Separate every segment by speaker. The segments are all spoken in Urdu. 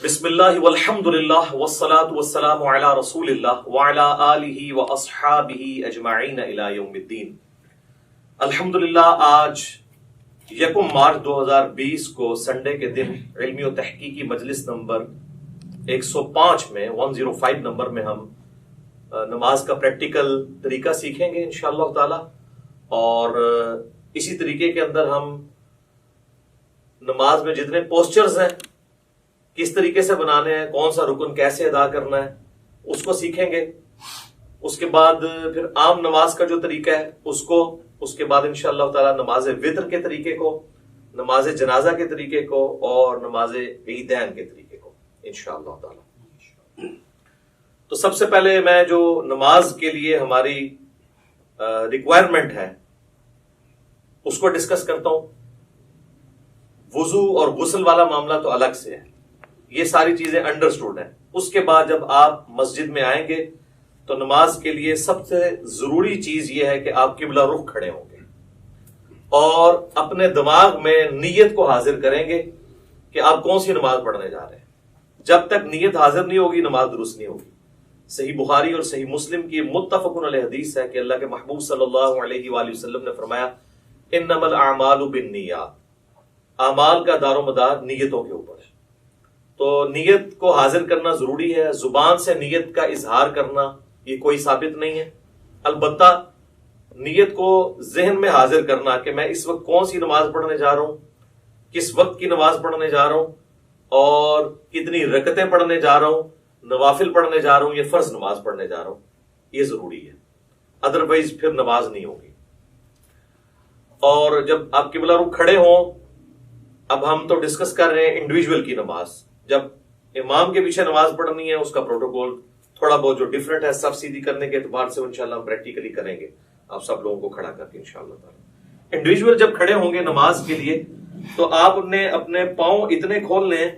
Speaker 1: بسم اللہ والحمد للہ والصلاة والسلام علی رسول اللہ وعلی آلہ واصحابہ اجمعین الی یوم الدین۔ الحمدللہ آج 1 مارچ 2020 کو سنڈے کے دن علمی و تحقیقی مجلس نمبر 105 میں 105 نمبر میں ہم نماز کا پریکٹیکل طریقہ سیکھیں گے انشاءاللہ تعالی، اور اسی طریقے کے اندر ہم نماز میں جتنے پوسچرز ہیں کس طریقے سے بنانے ہیں، کون سا رکن کیسے ادا کرنا ہے اس کو سیکھیں گے۔ اس کے بعد پھر عام نماز کا جو طریقہ ہے اس کے بعد انشاءاللہ تعالی نماز وتر کے طریقے کو، نماز جنازہ کے طریقے کو اور نماز عیدین کے طریقے کو انشاءاللہ تعالی۔ تو سب سے پہلے میں جو نماز کے لیے ہماری ریکوائرمنٹ ہے اس کو ڈسکس کرتا ہوں۔ وضو اور غسل والا معاملہ تو الگ سے ہے، یہ ساری چیزیں انڈرسٹوڈ ہیں۔ اس کے بعد جب آپ مسجد میں آئیں گے تو نماز کے لیے سب سے ضروری چیز یہ ہے کہ آپ قبلہ رخ کھڑے ہوں گے اور اپنے دماغ میں نیت کو حاضر کریں گے کہ آپ کون سی نماز پڑھنے جا رہے ہیں۔ جب تک نیت حاضر نہیں ہوگی نماز درست نہیں ہوگی۔ صحیح بخاری اور صحیح مسلم کی متفق علیہ حدیث ہے کہ اللہ کے محبوب صلی اللہ علیہ وآلہ وسلم نے فرمایا انما الاعمال بالنیات، اعمال کا دار و مدار نیتوں کے اوپر ہے۔ تو نیت کو حاضر کرنا ضروری ہے۔ زبان سے نیت کا اظہار کرنا یہ کوئی ثابت نہیں ہے، البتہ نیت کو ذہن میں حاضر کرنا کہ میں اس وقت کون سی نماز پڑھنے جا رہا ہوں، کس وقت کی نماز پڑھنے جا رہا ہوں اور کتنی رکعتیں پڑھنے جا رہا ہوں، نوافل پڑھنے جا رہا ہوں یا فرض نماز پڑھنے جا رہا ہوں، یہ ضروری ہے، ادروائز پھر نماز نہیں ہوگی۔ اور جب آپ قبلہ رخ کھڑے ہوں، اب ہم تو ڈسکس کر رہے ہیں انڈیویجول کی نماز، جب امام کے پیچھے نماز پڑھنی ہے اس کا پروٹوکول تھوڑا بہت جو ڈفرنٹ ہے، صف سیدھی کرنے کے اعتبار سے انشاءاللہ ہم پریکٹیکلی کریں گے، آپ سب لوگوں کو کھڑا کر کے انشاءاللہ تعالی۔ انڈیویجول جب کھڑے ہوں گے نماز کے لیے تو آپ نے اپنے پاؤں اتنے کھول لیں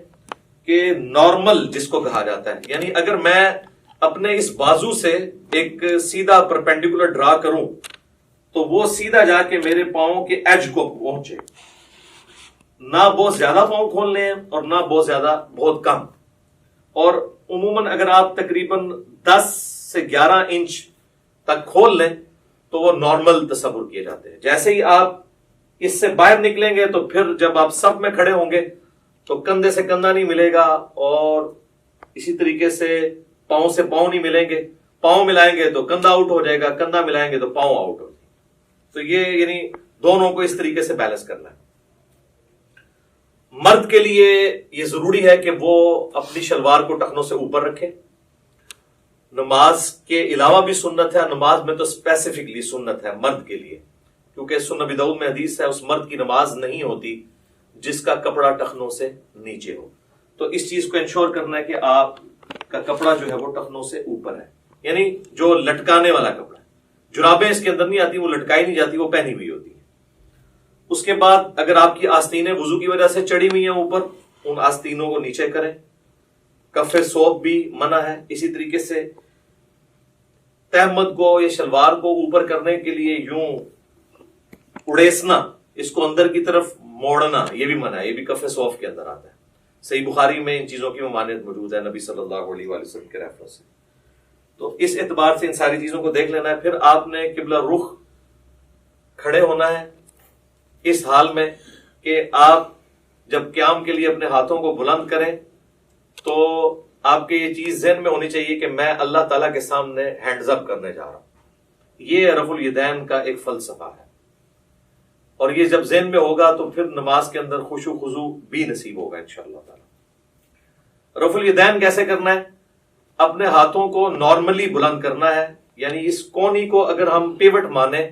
Speaker 1: کہ نارمل جس کو کہا جاتا ہے، یعنی اگر میں اپنے اس بازو سے ایک سیدھا پرپینڈیکولر ڈرا کروں تو وہ سیدھا جا کے میرے پاؤں کے ایج کو پہنچے، نہ بہت زیادہ پاؤں کھول لیں اور نہ بہت کم۔ اور عموماً اگر آپ تقریباً 10 سے 11 انچ تک کھول لیں تو وہ نارمل تصور کیے جاتے ہیں۔ جیسے ہی آپ اس سے باہر نکلیں گے تو پھر جب آپ صف میں کھڑے ہوں گے تو کندھے سے کندھا نہیں ملے گا، اور اسی طریقے سے پاؤں نہیں ملیں گے، پاؤں ملائیں گے تو کندھا آؤٹ ہو جائے گا، کندھا ملائیں گے تو پاؤں آؤٹ ہو جائے گا۔ تو یہ یعنی دونوں کو اس طریقے سے بیلنس کرنا ہے۔ مرد کے لیے یہ ضروری ہے کہ وہ اپنی شلوار کو ٹخنوں سے اوپر رکھے۔ نماز کے علاوہ بھی سنت ہے، نماز میں تو اسپیسیفکلی سنت ہے مرد کے لیے، کیونکہ سنن ابی داؤد میں حدیث ہے اس مرد کی نماز نہیں ہوتی جس کا کپڑا ٹخنوں سے نیچے ہو۔ تو اس چیز کو انشور کرنا ہے کہ آپ کا کپڑا جو ہے وہ ٹخنوں سے اوپر ہے، یعنی جو لٹکانے والا کپڑا ہے۔ جرابیں اس کے اندر نہیں آتی، وہ لٹکائی نہیں جاتی، وہ پہنی ہوئی ہوتی ہے۔ اس کے بعد اگر آپ کی آستینیں وضو کی وجہ سے چڑھی ہوئی ہیں اوپر، ان آستینوں کو نیچے کریں۔ کف ثوب بھی منع ہے۔ اسی طریقے سے تہمت کو یا شلوار کو اوپر کرنے کے لیے یوں اڑیسنا، اس کو اندر کی طرف موڑنا، یہ بھی منع ہے، یہ بھی کف ثوب کے اندر آتا ہے۔ صحیح بخاری میں ان چیزوں کی ممانعت موجود ہے نبی صلی اللہ علیہ وآلہ وسلم کے ریفرنس سے۔ تو اس اعتبار سے ان ساری چیزوں کو دیکھ لینا ہے۔ پھر آپ نے قبلہ رخ کھڑے ہونا ہے اس حال میں کہ آپ جب قیام کے لیے اپنے ہاتھوں کو بلند کریں تو آپ کے یہ چیز ذہن میں ہونی چاہیے کہ میں اللہ تعالیٰ کے سامنے ہینڈز اپ کرنے جا رہا ہوں۔ یہ رفع الیدین کا ایک فلسفہ ہے، اور یہ جب ذہن میں ہوگا تو پھر نماز کے اندر خشوع و خضوع بھی نصیب ہوگا انشاءاللہ تعالیٰ۔ رفع الیدین کیسے کرنا ہے؟ اپنے ہاتھوں کو نارملی بلند کرنا ہے، یعنی اس کونی کو اگر ہم پیوٹ مانیں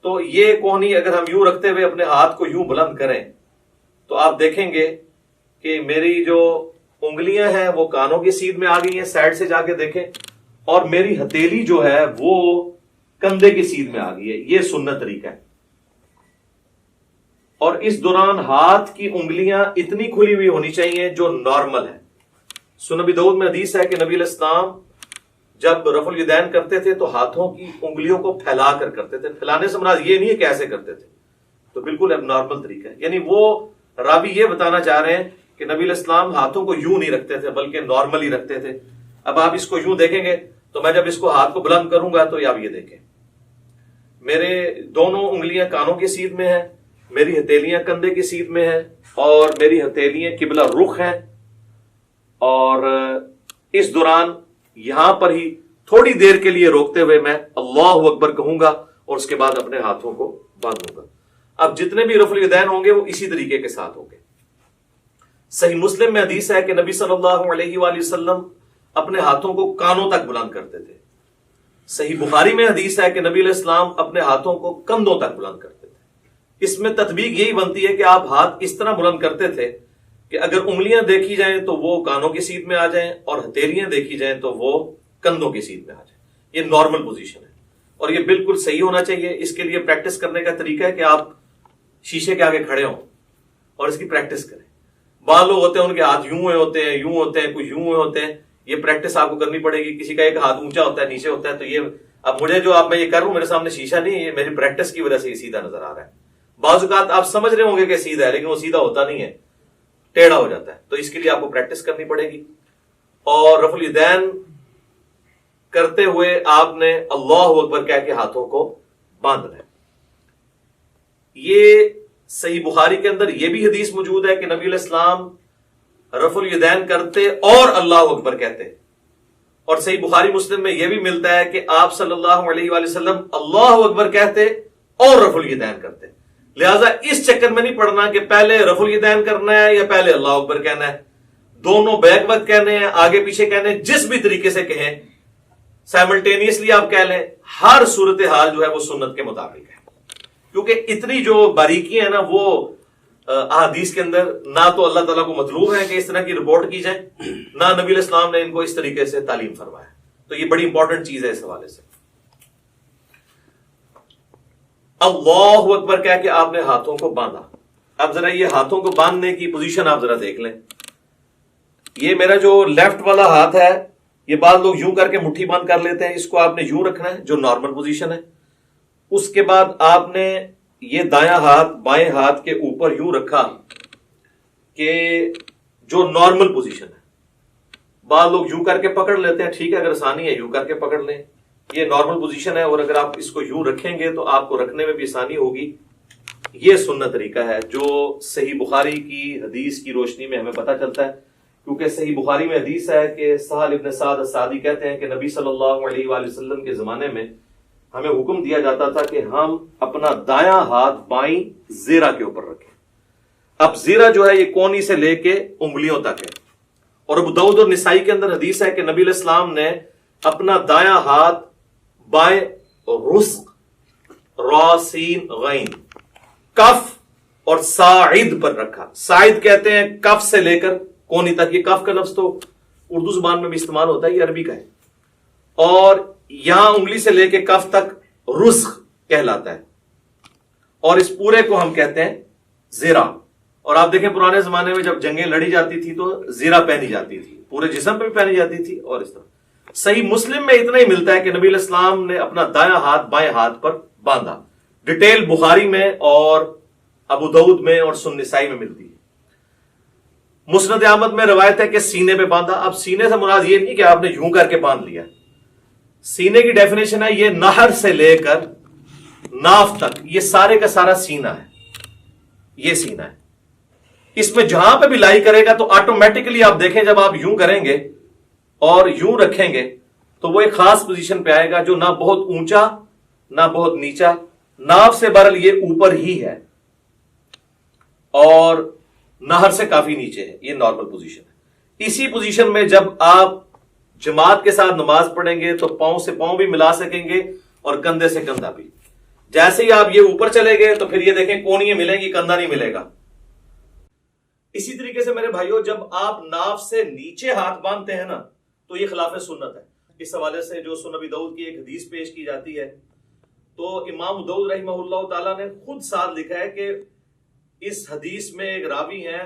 Speaker 1: تو یہ کونی اگر ہم یوں رکھتے ہوئے اپنے ہاتھ کو یوں بلند کریں تو آپ دیکھیں گے کہ میری جو انگلیاں ہیں وہ کانوں کی سیدھ میں آ گئی ہیں، سائڈ سے جا کے دیکھیں، اور میری ہتھیلی جو ہے وہ کندھے کی سیدھ میں آ گئی ہے۔ یہ سنت طریقہ ہے۔ اور اس دوران ہاتھ کی انگلیاں اتنی کھلی ہوئی ہونی چاہیے جو نارمل ہے۔ سنن ابی داؤد میں حدیث ہے کہ نبی علیہ السلام جب رفع الیدین کرتے تھے تو ہاتھوں کی انگلیوں کو پھیلا کر کرتے تھے۔ پھیلانے سے مراد یہ نہیں ہے کہ ایسے کرتے تھے، تو بالکل اب نارمل طریقہ ہے۔ یعنی وہ راوی یہ بتانا چاہ رہے ہیں کہ نبی علیہ السلام ہاتھوں کو یوں نہیں رکھتے تھے بلکہ نارملی رکھتے تھے. اب آپ اس کو یوں دیکھیں گے تو میں جب اس کو ہاتھ کو بلند کروں گا تو آپ یہ دیکھیں میرے دونوں انگلیاں کانوں کی سیدھ میں ہیں, میری ہتھیلیاں کندھے کی سیدھ میں ہیں, اور میری ہتھیلیاں قبلہ رخ ہیں. اور اس دوران یہاں پر ہی تھوڑی دیر کے لیے روکتے ہوئے میں اللہ اکبر کہوں گا اور اس کے بعد اپنے ہاتھوں کو باندھوں گا. اب جتنے بھی رفع الیدین ہوں گے وہ اسی طریقے کے ساتھ ہوں گے. صحیح مسلم میں حدیث ہے کہ نبی صلی اللہ علیہ وآلہ وسلم اپنے ہاتھوں کو کانوں تک بلند کرتے تھے. صحیح بخاری میں حدیث ہے کہ نبی علیہ السلام اپنے ہاتھوں کو کندھوں تک بلند کرتے تھے. اس میں تطبیق یہی بنتی ہے کہ آپ ہاتھ اس طرح بلند کرتے تھے کہ اگر انگلیاں دیکھی جائیں تو وہ کانوں کی سیدھ میں آ جائیں اور ہتھیلیاں دیکھی جائیں تو وہ کندھوں کی سیدھ میں آ جائیں. یہ نارمل پوزیشن ہے اور یہ بالکل صحیح ہونا چاہیے. اس کے لیے پریکٹس کرنے کا طریقہ ہے کہ آپ شیشے کے آگے کھڑے ہوں اور اس کی پریکٹس کریں. بعض لوگ ہوتے ہیں ان کے ہاتھ یوں ہوتے ہیں, یوں ہوتے ہیں, کچھ یوں ہوتے ہیں. یہ پریکٹس آپ کو کرنی پڑے گی. کسی کا ایک ہاتھ اونچا ہوتا ہے, نیچے ہوتا ہے. تو یہ اب مجھے جو میں یہ کر رہا ہوں میرے سامنے شیشہ نہیں ہے, یہ میری پریکٹس کی وجہ سے یہ سیدھا نظر آ رہا ہے. بعض اوقات آپ سمجھ رہے ہوں گے کہ سیدھا ہے لیکن وہ سیدھا ہوتا نہیں ہے, ٹیڑھا ہو جاتا ہے. تو اس کے لیے آپ کو پریکٹس کرنی پڑے گی. اور رفع الیدین کرتے ہوئے آپ نے اللہ اکبر کہہ کے ہاتھوں کو باندھنا ہے. یہ صحیح بخاری کے اندر یہ بھی حدیث موجود ہے کہ نبی علیہ السلام رفع الیدین کرتے اور اللہ اکبر کہتے. اور صحیح بخاری مسلم میں یہ بھی ملتا ہے کہ آپ صلی اللہ علیہ وآلہ وسلم اللہ اکبر کہتے اور رفع الیدین کرتے. لہذا اس چکر میں نہیں پڑنا کہ پہلے رفع الیدین کرنا ہے یا پہلے اللہ اکبر کہنا ہے. دونوں بیک وقت کہنے ہیں, آگے پیچھے کہنے ہیں, جس بھی طریقے سے کہیں سائملٹینیسلی آپ کہہ لیں. ہر صورتحال جو ہے وہ سنت کے مطابق ہے, کیونکہ اتنی جو باریکیاں ہیں نا وہ احادیث کے اندر نہ تو اللہ تعالیٰ کو مطلوب ہے کہ اس طرح کی رپورٹ کی جائے, نہ نبی علیہ السلام نے ان کو اس طریقے سے تعلیم فرمایا. تو یہ بڑی امپورٹنٹ چیز ہے اس حوالے سے. اللہ اکبر کہہ کے آپ نے ہاتھوں کو باندھا. اب ذرا یہ ہاتھوں کو باندھنے کی پوزیشن آپ ذرا دیکھ لیں. یہ میرا جو لیفٹ والا ہاتھ ہے یہ بعض لوگ یوں کر کے مٹھی بند کر لیتے ہیں, اس کو آپ نے یوں رکھنا ہے جو نارمل پوزیشن ہے. اس کے بعد آپ نے یہ دایاں ہاتھ بائیں ہاتھ کے اوپر یوں رکھا کہ جو نارمل پوزیشن ہے. بعض لوگ یوں کر کے پکڑ لیتے ہیں, ٹھیک ہے, اگر آسانی ہے یوں کر کے پکڑ لیں, یہ نارمل پوزیشن ہے. اور اگر آپ اس کو یوں رکھیں گے تو آپ کو رکھنے میں بھی آسانی ہوگی. یہ سنت طریقہ ہے جو صحیح بخاری کی حدیث کی روشنی میں ہمیں پتہ چلتا ہے. کیونکہ صحیح بخاری میں حدیث ہے کہ سہل ابن سعد الساعدی کہتے ہیں کہ نبی صلی اللہ علیہ وآلہ وسلم کے زمانے میں ہمیں حکم دیا جاتا تھا کہ ہم اپنا دایاں ہاتھ بائیں زیرہ کے اوپر رکھیں. اب زیرہ جو ہے یہ کونی سے لے کے انگلیوں تک ہے. اور ابو داؤد اور نسائی کے اندر حدیث ہے کہ نبی علیہ السلام نے اپنا دایاں ہاتھ بائیں رزق را سین غین کف اور ساعد پر رکھا. ساعد کہتے ہیں کف سے لے کر کونی تک. یہ کف کا لفظ تو اردو زبان میں بھی استعمال ہوتا ہے, یہ عربی کا ہے. اور یہاں انگلی سے لے کے کف تک رزق کہلاتا ہے, اور اس پورے کو ہم کہتے ہیں زیرہ. اور آپ دیکھیں پرانے زمانے میں جب جنگیں لڑی جاتی تھی تو زیرہ پہنی جاتی تھی, پورے جسم پہ بھی پہنی جاتی تھی. اور اس طرح صحیح مسلم میں اتنا ہی ملتا ہے کہ نبی علیہ السلام نے اپنا دایاں ہاتھ بائیں ہاتھ پر باندھا. ڈیٹیل بخاری میں اور ابو داؤد میں اور سنن نسائی میں ملتی ہے. مسند احمد میں روایت ہے کہ سینے پہ باندھا. اب سینے سے مراد یہ نہیں کہ آپ نے یوں کر کے باندھ لیا. سینے کی ڈیفینیشن ہے یہ نہر سے لے کر ناف تک, یہ سارے کا سارا سینہ ہے. یہ سینہ ہے. اس میں جہاں پہ بھی لائی کرے گا تو آٹومیٹکلی آپ دیکھیں جب آپ یوں کریں گے اور یوں رکھیں گے تو وہ ایک خاص پوزیشن پہ آئے گا جو نہ بہت اونچا نہ بہت نیچا. ناف سے برل یہ اوپر ہی ہے اور نہر سے کافی نیچے ہے. یہ نارمل پوزیشن ہے. اسی پوزیشن میں جب آپ جماعت کے ساتھ نماز پڑھیں گے تو پاؤں سے پاؤں بھی ملا سکیں گے اور کندھے سے کندھا بھی. جیسے ہی آپ یہ اوپر چلے گئے تو پھر یہ دیکھیں کونیاں ملیں گی, کندھا نہیں ملے گا. اسی طریقے سے میرے بھائیوں جب آپ ناف سے نیچے ہاتھ باندھتے ہیں نا تو یہ خلاف سنت ہے. اس حوالے سے جو سنن ابی داؤد کی ایک حدیث پیش کی جاتی ہے تو امام داؤد رحمہ اللہ تعالیٰ نے خود ساتھ لکھا ہے کہ اس حدیث میں ایک راوی ہیں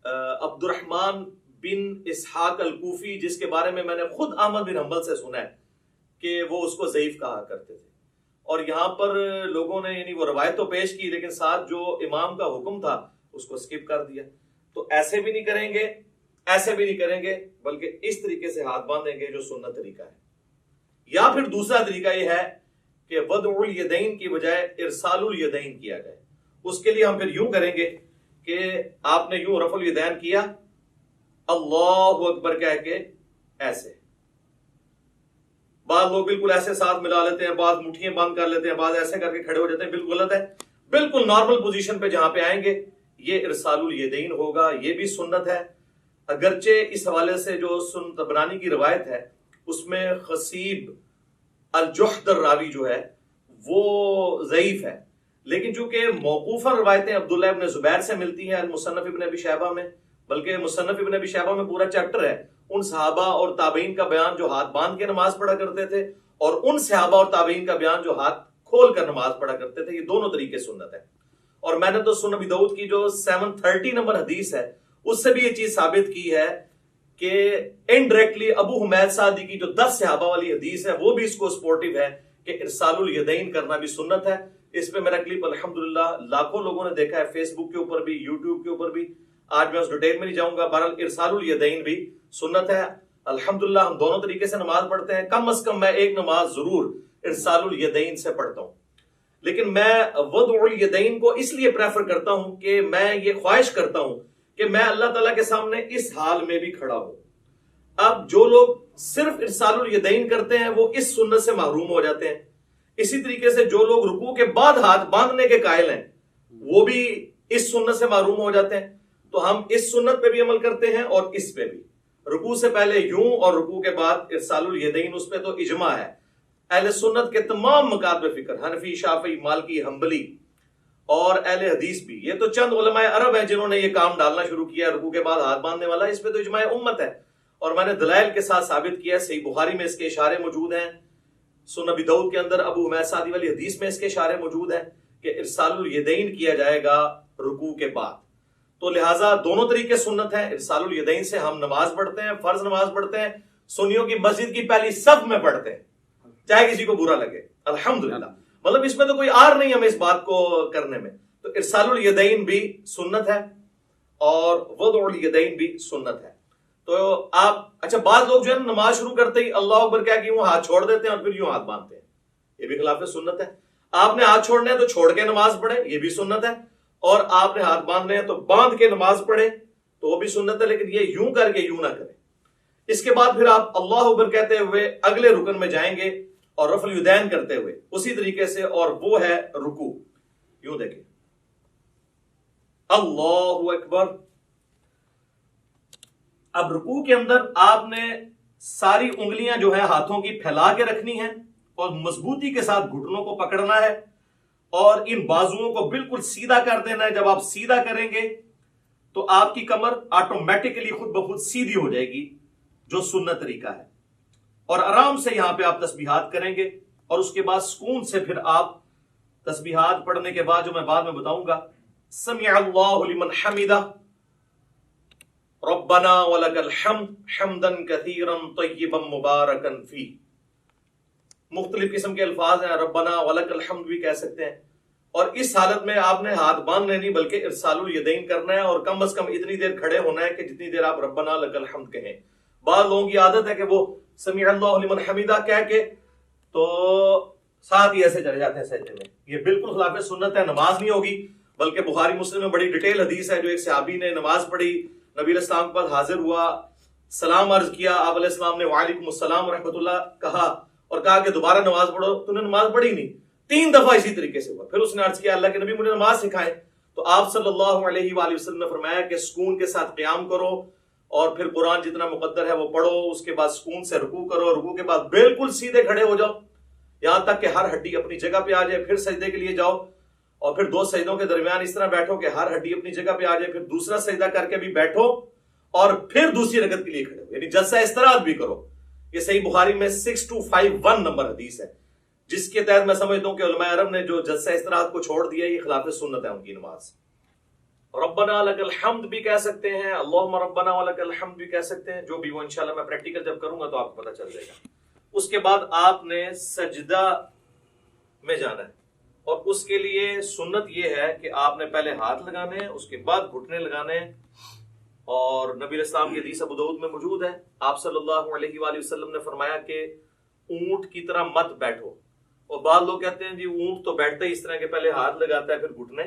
Speaker 1: عبد الرحمن بن اسحاق الکوفی, جس کے بارے میں نے خود احمد بن حنبل سے سنا ہے کہ وہ اس کو ضعیف کہا کرتے تھے. اور یہاں پر لوگوں نے یعنی وہ روایت تو پیش کی لیکن ساتھ جو امام کا حکم تھا اس کو سکپ کر دیا. تو ایسے بھی نہیں کریں گے، ایسے بھی نہیں کریں گے، بلکہ اس طریقے سے ہاتھ باندھیں گے جو سنت طریقہ ہے۔ یا پھر دوسرا طریقہ یہ ہے کہ وضع الیدین کی بجائے ارسال الیدین کیا جائے۔ اس کے لیے ہم پھر یوں کریں گے کہ آپ نے یوں رفع الیدین کیا، اللہ اکبر کہہ کے ایسے، بعض لوگ بالکل ایسے ساتھ ملا لیتے ہیں، بعض مٹھیاں بند کر لیتے ہیں، بعض ایسے کر کے کھڑے ہو جاتے ہیں، بالکل غلط ہے۔ بالکل نارمل پوزیشن پہ جہاں پہ آئیں گے یہ ارسال الیدین ہوگا، یہ بھی سنت ہے۔ اگرچہ اس حوالے سے جو سنن طبرانی کی روایت ہے اس میں خصیب الجحد الراوی جو ہے وہ ضعیف ہے، لیکن چونکہ موقوفاً روایتیں عبداللہ ابن زبیر سے ملتی ہیں المصنف ابن ابی شیبہ میں، بلکہ مصنف ابن ابی شیبہ میں پورا چیپٹر ہے ان صحابہ اور تابعین کا بیان جو ہاتھ باندھ کے نماز پڑھا کرتے تھے، اور ان صحابہ اور تابعین کا بیان جو ہاتھ کھول کر نماز پڑھا کرتے تھے۔ یہ دونوں طریقے سنت ہے، اور میں نے تو سنن ابی داؤد کی جو 730 نمبر حدیث ہے اس سے بھی یہ چیز ثابت کی ہے کہ انڈائریکٹلی ابو حمید سعدی کی جو 10 صحابہ والی حدیث ہے وہ بھی اس کو سپورٹیو ہے کہ ارسال الیدین کرنا بھی سنت ہے۔ اس پہ میرا کلپ الحمدللہ لاکھوں لوگوں نے دیکھا ہے، فیس بک کے اوپر بھی، یوٹیوب کے اوپر بھی۔ آج میں اس ڈیٹیل میں نہیں جاؤں گا، بہرحال ارسال الیدین بھی سنت ہے۔ الحمدللہ ہم دونوں طریقے سے نماز پڑھتے ہیں، کم از کم میں ایک نماز ضرور ارسال الیدین سے پڑھتا ہوں، لیکن میں وضع الیدین کو اس لیے پریفر کرتا ہوں کہ میں یہ خواہش کرتا ہوں کہ میں اللہ تعالیٰ کے سامنے اس حال میں بھی کھڑا ہوں۔ اب جو لوگ صرف ارسال الیدین کرتے ہیں وہ اس سنت سے محروم ہو جاتے ہیں، اسی طریقے سے جو لوگ رکوع کے بعد ہاتھ باندھنے کے قائل ہیں وہ بھی اس سنت سے محروم ہو جاتے ہیں۔ تو ہم اس سنت پہ بھی عمل کرتے ہیں اور اس پہ بھی، رکوع سے پہلے یوں اور رکوع کے بعد ارسال الیدین، اس پہ تو اجماع ہے اہل سنت کے تمام مکاتب فکر، حنفی، شافعی، مالکی، حنبلی اور اہل حدیث بھی۔ یہ تو چند علماء عرب ہیں جنہوں نے یہ کام ڈالنا شروع کیا رکوع کے بعد ہاتھ باندھنے والا، اس پہ تو اجماع امت ہے، اور میں نے دلائل کے ساتھ ثابت کیا ہے۔ صحیح بخاری میں اس کے اشارے موجود ہیں، سنن ابی داؤد کے اندر ابو حمید سعدی والی حدیث میں اس کے اشارے موجود ہیں کہ ارسال الیدین کیا جائے گا رکوع کے بعد۔ تو لہٰذا دونوں طریقے سنت ہیں۔ ارسال الیدین سے ہم نماز پڑھتے ہیں، فرض نماز پڑھتے ہیں، سنیوں کی مسجد کی پہلی صف میں پڑھتے ہیں، چاہے کسی کو برا لگے، الحمدللہ۔ مطلب اس میں تو کوئی آر نہیں ہمیں اس بات کو کرنے میں۔ تو ارسال الیدین بھی سنت ہے اور وضع الیدین بھی سنت ہے۔ تو آپ اچھا بعض لوگ جو ہے نماز شروع کرتے ہی اللہ اکبر کہہ کے یوں ہاتھ چھوڑ دیتے ہیں اور پھر یوں ہاتھ باندھتے ہیں، یہ بھی خلاف سنت ہے۔ آپ نے ہاتھ چھوڑنے ہیں تو چھوڑ کے نماز پڑھیں، یہ بھی سنت ہے، اور آپ نے ہاتھ باندھنے ہیں تو باندھ کے نماز پڑھیں تو وہ بھی سنت ہے، لیکن یہ یوں کر کے یوں نہ کریں۔ اس کے بعد پھر آپ اللہ اکبر کہتے ہوئے اگلے رکن میں جائیں گے اور رفع الیدین کرتے ہوئے اسی طریقے سے، اور وہ ہے رکوع۔ یوں دیکھیں، اللہ اکبر۔ اب رکوع کے اندر آپ نے ساری انگلیاں جو ہیں ہاتھوں کی پھیلا کے رکھنی ہیں اور مضبوطی کے ساتھ گھٹنوں کو پکڑنا ہے اور ان بازوؤں کو بالکل سیدھا کر دینا ہے۔ جب آپ سیدھا کریں گے تو آپ کی کمر آٹومیٹکلی خود بخود سیدھی ہو جائے گی، جو سنت طریقہ ہے، اور آرام سے یہاں پہ آپ تسبیحات کریں گے، اور اس کے بعد سکون سے پھر آپ تسبیحات پڑھنے کے بعد جو میں بعد میں بتاؤں گا، سمع اللہ لمن حمدہ، ربنا ولک الحمد حمدا کثیرا طیبا مبارکا فیہ، مختلف قسم کے الفاظ ہیں، ربنا ولک الحمد بھی کہہ سکتے ہیں۔ اور اس حالت میں آپ نے ہاتھ باندھنے نہیں بلکہ ارسال الیدین کرنا ہے، اور کم از کم اتنی دیر کھڑے ہونا ہے کہ جتنی دیر آپ ربنا لک الحمد کہیں۔ بعض لوگوں کی عادت ہے کہ وہ سمع اللہ لمن حمدہ کہہ کے تو ساتھ ہی ایسے چلے جاتے ہیں سجدے میں، یہ بالکل خلاف سنت ہے، نماز نہیں ہوگی۔ بلکہ بخاری مسلم میں بڑی ڈیٹیل حدیث ہے، جو ایک صحابی نے نماز پڑھی، نبی علیہ السلام کے پاس حاضر ہوا، سلام عرض کیا، آپ علیہ السلام نے وعلیکم السلام ورحمۃ اللہ کہا اور کہا کہ دوبارہ نماز پڑھو، تو نے نماز پڑھی نہیں، 3 دفعہ اسی طریقے سے ہوا۔ پھر اس نے عرض کیا اللہ کے نبی مجھے نماز سکھائیں، تو آپ صلی اللہ علیہ وآلہ وسلم نے فرمایا کہ سکون کے ساتھ قیام کرو اور پھر قرآن جتنا مقدر ہے وہ پڑھو، اس کے بعد سکون سے رکوع کرو، رکوع کے بعد بالکل سیدھے کھڑے ہو جاؤ یہاں تک کہ ہر ہڈی اپنی جگہ پہ آ جائے، پھر سجدے کے لیے جاؤ اور پھر 2 سجدوں کے درمیان اس طرح بیٹھو کہ ہر ہڈی اپنی جگہ پہ آ جائے، پھر دوسرا سجدہ کر کے بھی بیٹھو اور پھر دوسری رکعت کے لیے کھڑے ہو، یعنی جلسہ استراحت بھی کرو۔ یہ صحیح بخاری میں 6251 نمبر حدیث ہے، جس کے تحت میں سمجھتا ہوں کہ علماء عرب نے جو جلسہ استراحت کو چھوڑ دیا یہ خلاف سنت ہے ان کی نماز۔ ربنا لک الحمد بھی کہہ سکتے ہیں، اللہم ربنا ولک الحمد بھی کہہ سکتے ہیں، جو بھی وہ انشاءاللہ میں پریکٹیکل جب کروں گا تو آپ کو پتہ چل جائے گا۔ اس کے بعد آپ نے سجدہ میں جانا ہے، اور اس کے لیے سنت یہ ہے کہ آپ نے پہلے ہاتھ لگانے ہیں، اس کے بعد گھٹنے لگانے ہیں، اور نبی علیہ السلام کی حدیث ابو داؤد میں موجود ہے، آپ صلی اللہ علیہ وآلہ وسلم نے فرمایا کہ اونٹ کی طرح مت بیٹھو. اور بعض لوگ کہتے ہیں جی اونٹ تو بیٹھتا ہی اس طرح کے پہلے ہاتھ لگاتا ہے پھر گھٹنے،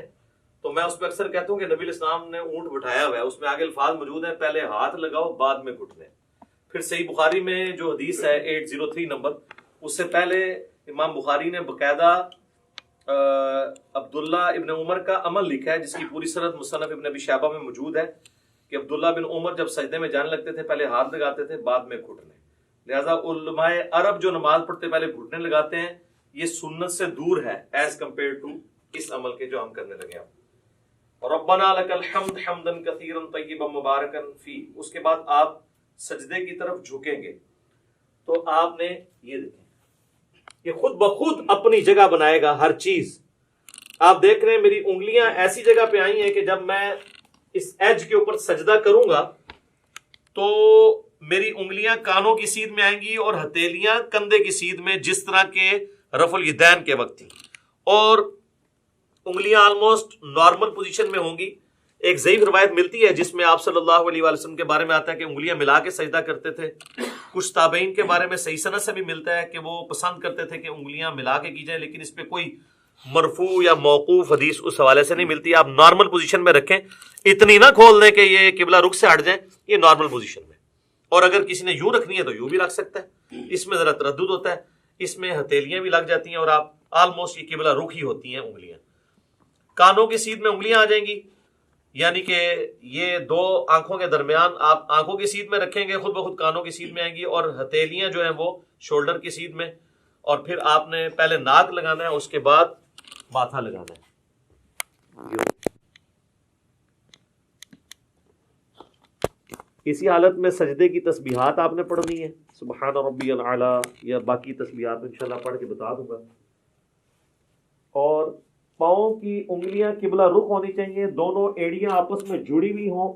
Speaker 1: تو میں اس پہ اکثر کہتا ہوں کہ نبی علیہ السلام نے اونٹ بٹھایا ہوا ہے، اس میں آگے الفاظ موجود ہیں پہلے ہاتھ لگاؤ بعد میں گھٹنے. پھر صحیح بخاری میں جو حدیث ہے 803 نمبر، اس سے پہلے امام بخاری نے باقاعدہ عبداللہ ابن عمر کا عمل لکھا ہے جس کی پوری سند مصنف ابن ابی شیبہ میں موجود ہے کہ عبداللہ بن عمر جب سجدے میں جانے لگتے تھے پہلے ہاتھ لگاتے تھے بعد میں گھٹنے. لہذا علماء عرب جو نماز پڑھتے پہلے گھٹنے لگاتے ہیں یہ سنت سے دور ہے ایز کمپیئر ٹو اس عمل کے جو ہم کرنے لگے ہیں. ربنا لک الحمد حمدا کثیرا طیبا مبارکا فی، اس کے بعد آپ سجدے کی طرف جھکیں گے تو آپ نے یہ دیکھیں یہ خود بخود اپنی جگہ بنائے گا ہر چیز. آپ دیکھ رہے ہیں میری انگلیاں ایسی جگہ پہ آئی ہیں کہ جب میں اس ایج کے اوپر سجدہ کروں گا تو میری انگلیاں کانوں کی سیدھ میں آئیں گی اور ہتھیلیاں کندھے کی سیدھ میں، جس طرح کے رفع الیدین کے وقت تھی، اور انگلیاں آلموسٹ نارمل پوزیشن میں ہوں گی. ایک ضعیف روایت ملتی ہے جس میں آپ صلی اللہ علیہ وآلہ وسلم کے بارے میں آتا ہے کہ انگلیاں ملا کے سجدہ کرتے تھے. کچھ تابعین کے بارے میں صحیح سند سے بھی ملتا ہے کہ وہ پسند کرتے تھے کہ انگلیاں ملا کے کی جائیں، لیکن اس پہ کوئی مرفوع یا موقوف حدیث اس حوالے سے نہیں ملتی. آپ نارمل پوزیشن میں رکھیں، اتنی نہ کھول دیں کہ یہ قبلہ رخ سے ہٹ جائیں، یہ نارمل پوزیشن میں. اور اگر کسی نے یوں رکھنی ہے تو یوں بھی رکھ سکتا ہے، اس میں ذرا تردد ہوتا ہے، اس میں ہتھیلیاں بھی لگ جاتی ہیں اور آپ آلموسٹ یہ قبلہ رخ ہی ہوتی ہیں انگلیاں. کانوں کی سیدھ میں انگلیاں آ جائیں گی، یعنی کہ یہ دو آنکھوں کے درمیان آپ آنکھوں کی سیدھ میں رکھیں گے، خود بخود کانوں کی سیدھ میں آئیں گی، اور ہتھیلیاں جو ہیں وہ شولڈر کی سیدھ میں. اور پھر آپ نے پہلے ناک لگانا ہے، اس کے بعد ماتھا لگانا ہے. اسی حالت میں سجدے کی تسبیحات آپ نے پڑھنی ہے، سبحان ربی الاعلی، یا باقی تسبیحات انشاءاللہ پڑھ کے بتا دوں گا. اور پاؤں کی انگلیاں قبلہ رخ ہونی چاہیے، دونوں ایڑیاں آپس میں جڑی ہوئی ہوں،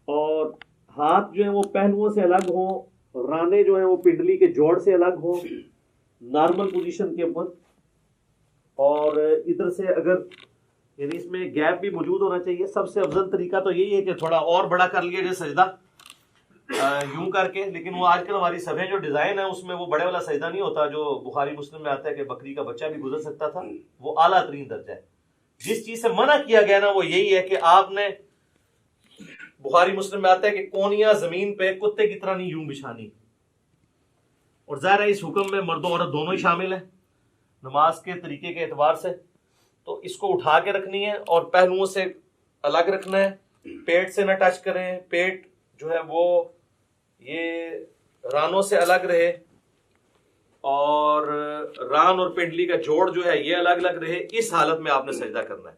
Speaker 1: اور ہاتھ جو ہیں وہ پہلوؤں سے الگ ہوں، رانے جو ہیں وہ پنڈلی کے جوڑ سے الگ ہوں نارمل پوزیشن کے اوپر. اور ادھر سے اگر یعنی اس میں گیپ بھی موجود ہونا چاہیے. سب سے افضل طریقہ تو یہی ہے کہ تھوڑا اور بڑا کر لیا جائے سجدہ یوں کر کے، لیکن وہ آج کل ہماری صفحے جو ڈیزائن ہے اس میں وہ بڑے والا سجدہ نہیں ہوتا جو بخاری مسلم میں آتا ہے کہ بکری کا بچہ بھی گزر سکتا تھا، وہ اعلیٰ ترین درجہ ہے. جس چیز سے منع کیا گیا نا وہ یہی ہے کہ آپ نے، بخاری مسلم میں آتا ہے کہ کونیاں زمین پہ کتے کی طرح نہیں یوں بچھانی. اور ظاہر ہے اس حکم میں مرد و عورت دونوں ہی شامل ہیں نماز کے طریقے کے اعتبار سے. تو اس کو اٹھا کے رکھنی ہے اور پہلوؤں سے الگ رکھنا ہے، پیٹ سے نہ ٹچ کریں، پیٹ جو ہے وہ یہ رانوں سے الگ رہے، اور ران اور پنڈلی کا جوڑ جو ہے یہ الگ الگ رہے. اس حالت میں آپ نے سجدہ کرنا ہے.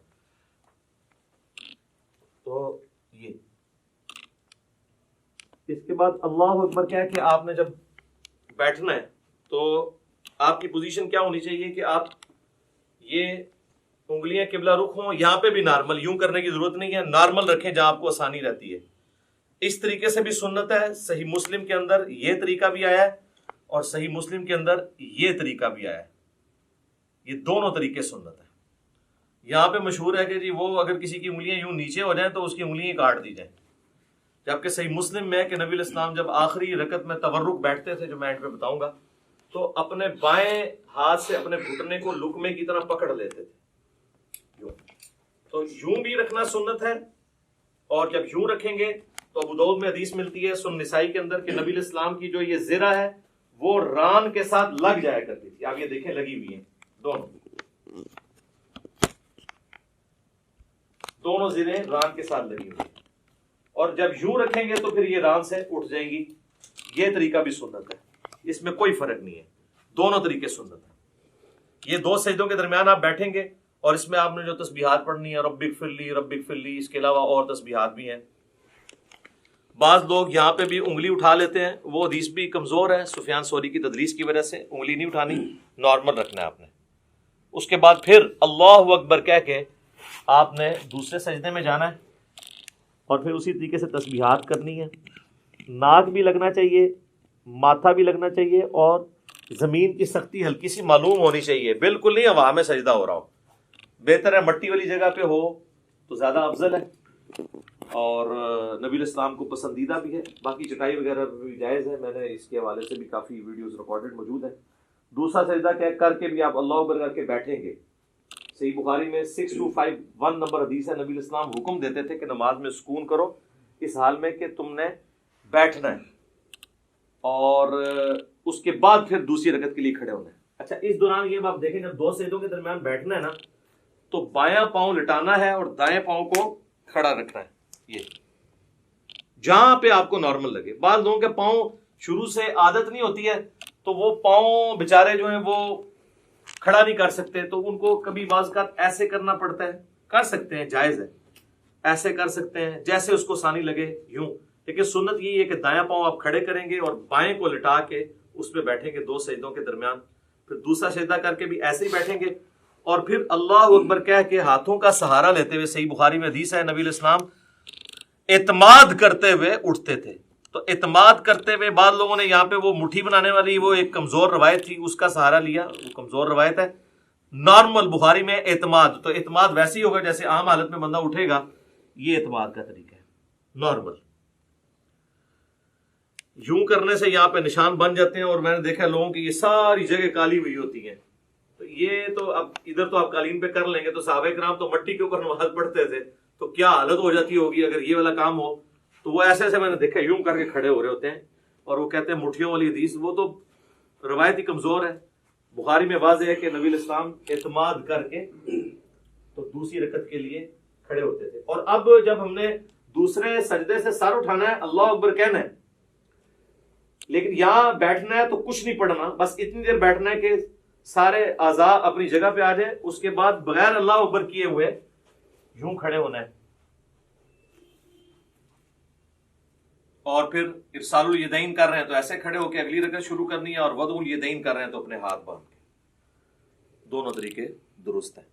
Speaker 1: تو یہ اس کے بعد اللہ اکبر کیا ہے کہ آپ نے جب بیٹھنا ہے تو آپ کی پوزیشن کیا ہونی چاہیے کہ آپ یہ انگلیاں قبلہ رخ ہوں، یہاں پہ بھی نارمل، یوں کرنے کی ضرورت نہیں ہے، نارمل رکھیں جہاں آپ کو آسانی رہتی ہے. اس طریقے سے بھی سنت ہے. صحیح مسلم کے اندر یہ طریقہ بھی آیا ہے اور صحیح مسلم کے اندر یہ طریقہ بھی آیا ہے. یہ دونوں طریقے سنت ہے. یہاں پہ مشہور ہے کہ جی وہ اگر کسی کی انگلیاں یوں نیچے ہو جائیں تو اس کی انگلیاں کاٹ دی جائیں، جبکہ صحیح مسلم میں کہ نبی علیہ السلام جب آخری رکعت میں تورک بیٹھتے تھے جو میں اینڈ پہ بتاؤں گا، تو اپنے بائیں ہاتھ سے اپنے گھٹنے کو لقمے کی طرح پکڑ لیتے تھے. تو یوں بھی رکھنا سنت ہے، اور جب یوں رکھیں گے تو ابو داؤد میں حدیث ملتی ہے سنن نسائی کے اندر کہ نبی علیہ السلام کی جو یہ زرہ ہے وہ ران کے ساتھ لگ جایا کرتی تھی. آپ یہ دیکھیں لگی ہوئی ہیں دونوں زریں ران کے ساتھ لگی ہوئی ہیں، اور جب یوں رکھیں گے تو پھر یہ ران سے اٹھ جائیں گی. یہ طریقہ بھی سنت ہے، اس میں کوئی فرق نہیں ہے، دونوں طریقے سنت ہے. یہ دو سجدوں کے درمیان آپ بیٹھیں گے اور اس میں آپ نے جو تسبیحات پڑھنی ہے رب اغفر لی رب اغفر لی، اس کے علاوہ اور تسبیحات بھی ہیں. بعض لوگ یہاں پہ بھی انگلی اٹھا لیتے ہیں، وہ حدیث بھی کمزور ہے، سفیان ثوری کی تدلیس کی وجہ سے. انگلی نہیں اٹھانی، نارمل رکھنا ہے آپ نے. اس کے بعد پھر اللہ اکبر کہہ کے آپ نے دوسرے سجدے میں جانا ہے اور پھر اسی طریقے سے تسبیحات کرنی ہے. ناک بھی لگنا چاہیے، ماتھا بھی لگنا چاہیے، اور زمین کی سختی ہلکی سی معلوم ہونی چاہیے. بالکل نہیں ہوا میں سجدہ ہو رہا ہو، بہتر ہے مٹی والی جگہ پہ ہو تو زیادہ افضل ہے اور نبی الاسلام کو پسندیدہ بھی ہے. باقی چٹائی وغیرہ بھی جائز ہے، میں نے اس کے حوالے سے بھی کافی ویڈیوز ریکارڈڈ موجود ہیں. دوسرا سجدہ کر کے بھی آپ اللہ اکبر کر کے بیٹھیں گے. صحیح بخاری میں 6251 نمبر حدیث ہے. نبی الاسلام حکم دیتے تھے کہ نماز میں سکون کرو اس حال میں کہ تم نے بیٹھنا ہے اور اس کے بعد پھر دوسری رکعت کے لیے کھڑے ہونا ہے. اچھا، اس دوران یہ آپ دیکھیں جب دو سجدوں کے درمیان بیٹھنا ہے نا تو بایاں پاؤں لٹانا ہے اور دائیں پاؤں کو کھڑا رکھنا ہے. یہ جہاں پہ آپ کو نارمل لگے. بعض لوگوں کے پاؤں شروع سے عادت نہیں ہوتی ہے تو وہ پاؤں بےچارے جو ہیں وہ کھڑا نہیں کر سکتے، تو ان کو کبھی بعض کا ایسے کرنا پڑتا ہے. کر سکتے ہیں، جائز ہے، ایسے کر سکتے ہیں جیسے اس کو آسانی لگے یوں. لیکن سنت یہ ہے کہ دایاں پاؤں آپ کھڑے کریں گے اور بائیں کو لٹا کے اس پہ بیٹھیں گے دو سجدوں کے درمیان. پھر دوسرا سجدہ کر کے بھی ایسے ہی بیٹھیں گے اور پھر اللہ اکبر کہہ کے ہاتھوں کا سہارا لیتے ہوئے. صحیح بخاری میں حدیث ہے نبی علیہ السلام اعتماد کرتے ہوئے اٹھتے تھے. تو اعتماد کرتے ہوئے بعض لوگوں نے یہاں پہ وہ مٹھی بنانے والی وہ ایک کمزور روایت تھی، اس کا سہارا لیا. وہ کمزور روایت ہے. نارمل بخاری میں اعتماد، تو اعتماد ویسے ہی ہوگا جیسے عام حالت میں بندہ اٹھے گا. یہ اعتماد کا طریقہ ہے نارمل. یوں کرنے سے یہاں پہ نشان بن جاتے ہیں اور میں نے دیکھا لوگوں کی یہ ساری جگہ کالی ہوئی ہوتی ہیں. تو یہ تو اب ادھر تو آپ قالین پہ کر لیں گے، تو صحابہ کرام تو مٹی کے اوپر نماز پڑھتے تھے تو کیا حالت ہو جاتی ہوگی اگر یہ والا کام ہو. تو وہ ایسے ایسے میں نے دیکھا یوں کر کے کھڑے ہو رہے ہوتے ہیں اور وہ کہتے ہیں مٹھیوں والی حدیث. وہ تو روایت ہی کمزور ہے. بخاری میں واضح ہے کہ نبی علیہ السلام اعتماد کر کے تو دوسری رکعت کے لیے کھڑے ہوتے تھے. اور اب جب ہم نے دوسرے سجدے سے سر اٹھانا ہے اللہ اکبر کہنا ہے، لیکن یہاں بیٹھنا ہے تو کچھ نہیں پڑھنا، بس اتنی دیر بیٹھنا ہے کہ سارے اعضاء اپنی جگہ پہ آ جائے. اس کے بعد بغیر اللہ اکبر کیے ہوئے یوں کھڑے ہونا ہے اور پھر ارسال الیدین کر رہے ہیں تو ایسے کھڑے ہو کے اگلی رکعت شروع کرنی ہے، اور وضع الیدین کر رہے ہیں تو اپنے ہاتھ باندھ کے. دونوں طریقے درست ہیں.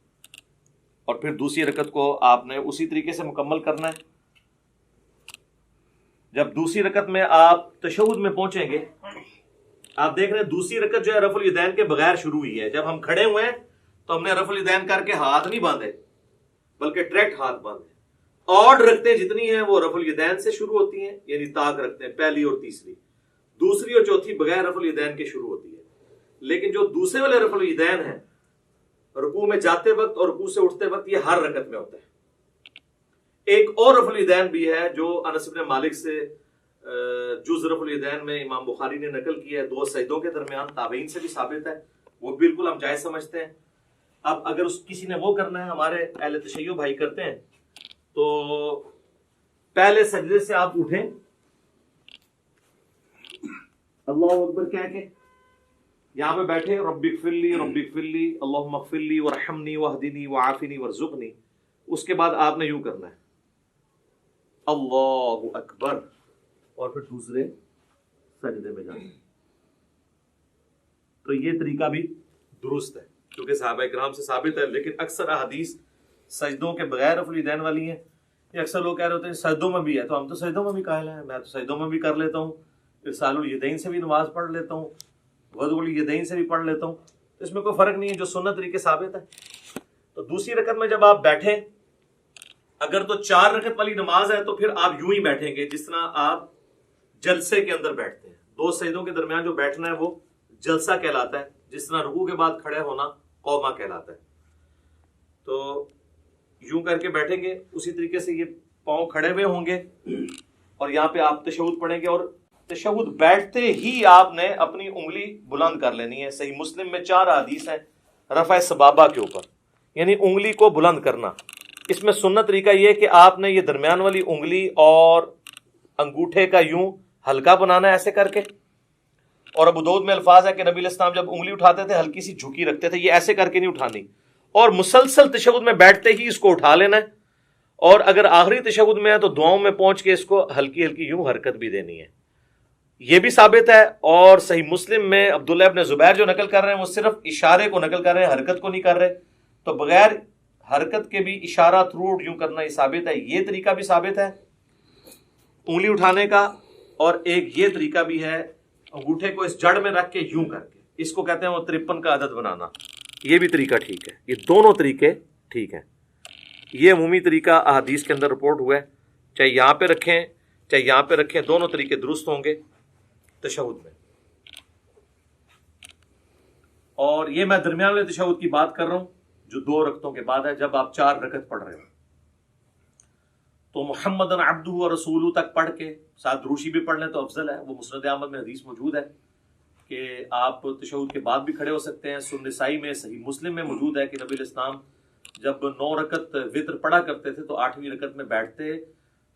Speaker 1: اور پھر دوسری رکعت کو آپ نے اسی طریقے سے مکمل کرنا ہے. جب دوسری رکعت میں آپ تشہد میں پہنچیں گے، آپ دیکھ رہے ہیں دوسری رکعت جو ہے رفع الیدین کے بغیر شروع ہوئی ہے. جب ہم کھڑے ہوئے ہیں تو ہم نے رفع الیدین کر کے ہاتھ نہیں باندھے بلکہ ڈائریکٹ ہاتھ باندھے. اور رکھتے جتنی ہیں وہ رفع الیدین سے شروع ہوتی ہیں، یعنی طاق رکھتے ہیں پہلی اور تیسری. دوسری اور چوتھی بغیر رفع الیدین کے شروع ہوتی ہے. لیکن جو دوسرے والے رفع الیدین ہیں رکوع میں جاتے وقت اور رکوع سے اٹھتے وقت یہ ہر رکعت میں ہوتا ہے. ایک اور رفع الیدین بھی ہے جو انس بن مالک سے جز رفع الیدین میں امام بخاری نے نقل کیا ہے دو سجدوں کے درمیان، تابعین سے بھی ثابت ہے. وہ بالکل ہم جائز سمجھتے ہیں. اب اگر کسی نے وہ کرنا ہے، ہمارے اہل تشیع بھائی کرتے ہیں، تو پہلے سجدے سے آپ اٹھیں اللہ اکبر کہہ کے یہاں پہ بیٹھے رب اغفر لی رب اغفر لی اللہم اغفر لی وارحمنی واہدنی وعافنی وارزقنی. اس کے بعد آپ نے یوں کرنا ہے اللہ اکبر اور پھر دوسرے سجدے میں جانا. تو یہ طریقہ بھی درست ہے کیونکہ صحابہ کرام سے ثابت ہے. لیکن اکثر احادیث سجدوں کے بغیر رفع الیدین والی ہیں. یہ اکثر لوگ کہہ رہے ہوتے ہیں سجدوں میں بھی ہے، تو ہم تو سجدوں میں بھی قائل ہیں. میں تو سجدوں میں بھی کر لیتا ہوں، ارسال الیدین سے بھی نماز پڑھ لیتا ہوں، وضع الیدین سے بھی پڑھ لیتا ہوں. اس میں کوئی فرق نہیں ہے، جو سنت طریقے ثابت ہے. تو دوسری رکعت میں جب آپ بیٹھیں، اگر تو 4 رکعت والی نماز ہے تو پھر آپ یوں ہی بیٹھیں گے جس طرح آپ جلسے کے اندر بیٹھتے ہیں. دو سجدوں کے درمیان جو بیٹھنا ہے وہ جلسہ کہلاتا ہے، جس طرح رکوع کے بعد کھڑے ہونا قومہ کہلاتا ہے. تو یوں کر کے بیٹھیں گے، اسی طریقے سے یہ پاؤں کھڑے ہوئے ہوں گے اور یہاں پہ آپ تشہد پڑھیں گے. اور تشہد بیٹھتے ہی آپ نے اپنی انگلی بلند کر لینی ہے. صحیح مسلم میں 4 حدیث ہیں رفع سبابہ کے اوپر، یعنی انگلی کو بلند کرنا. اس میں سنت طریقہ یہ کہ آپ نے یہ درمیان والی انگلی اور انگوٹھے کا یوں ہلکا بنانا ہے ایسے کر کے. اور ابو داؤد میں الفاظ ہے کہ نبی علیہ السلام جب انگلی اٹھاتے تھے ہلکی سی جھکی رکھتے تھے، یہ ایسے کر کے نہیں اٹھانی. اور مسلسل تشہد میں بیٹھتے ہی اس کو اٹھا لینا ہے. اور اگر آخری تشہد میں ہے تو دعاؤں میں پہنچ کے اس کو ہلکی ہلکی یوں حرکت بھی دینی ہے. یہ بھی ثابت ہے. اور صحیح مسلم میں عبداللہ ابن زبیر جو نقل کر رہے ہیں وہ صرف اشارے کو نقل کر رہے ہیں، حرکت کو نہیں کر رہے. تو بغیر حرکت کے بھی اشارہ تھروٹ یوں کرنا یہ ثابت ہے. یہ طریقہ بھی ثابت ہے انگلی اٹھانے کا. اور ایک یہ طریقہ بھی ہے انگوٹھے کو اس جڑ میں رکھ کے یوں کر کے، اس کو کہتے ہیں وہ 53 کا عدد بنانا. یہ بھی طریقہ ٹھیک ہے. یہ دونوں طریقے ٹھیک ہیں. یہ عمومی طریقہ احادیث کے اندر رپورٹ ہوا ہے، چاہے یہاں پہ رکھیں چاہے یہاں پہ رکھیں، دونوں طریقے درست ہوں گے تشہد میں۔ اور یہ میں درمیان والے تشہد کی بات کر رہا ہوں جو 2 رکعتوں کے بعد ہے، جب آپ 4 رکعت پڑھ رہے ہو تو محمد عبدہ و رسولہ تک پڑھ کے ساتھ دروشی بھی پڑھ لیں تو افضل ہے۔ وہ مسند احمد میں حدیث موجود ہے کہ آپ تشہد کے بعد بھی کھڑے ہو سکتے ہیں۔ سنن نسائی میں، صحیح مسلم میں موجود ہے کہ نبی علیہ السلام جب 9 رکعت وتر پڑھا کرتے تھے تو 8ویں رکعت میں بیٹھتے،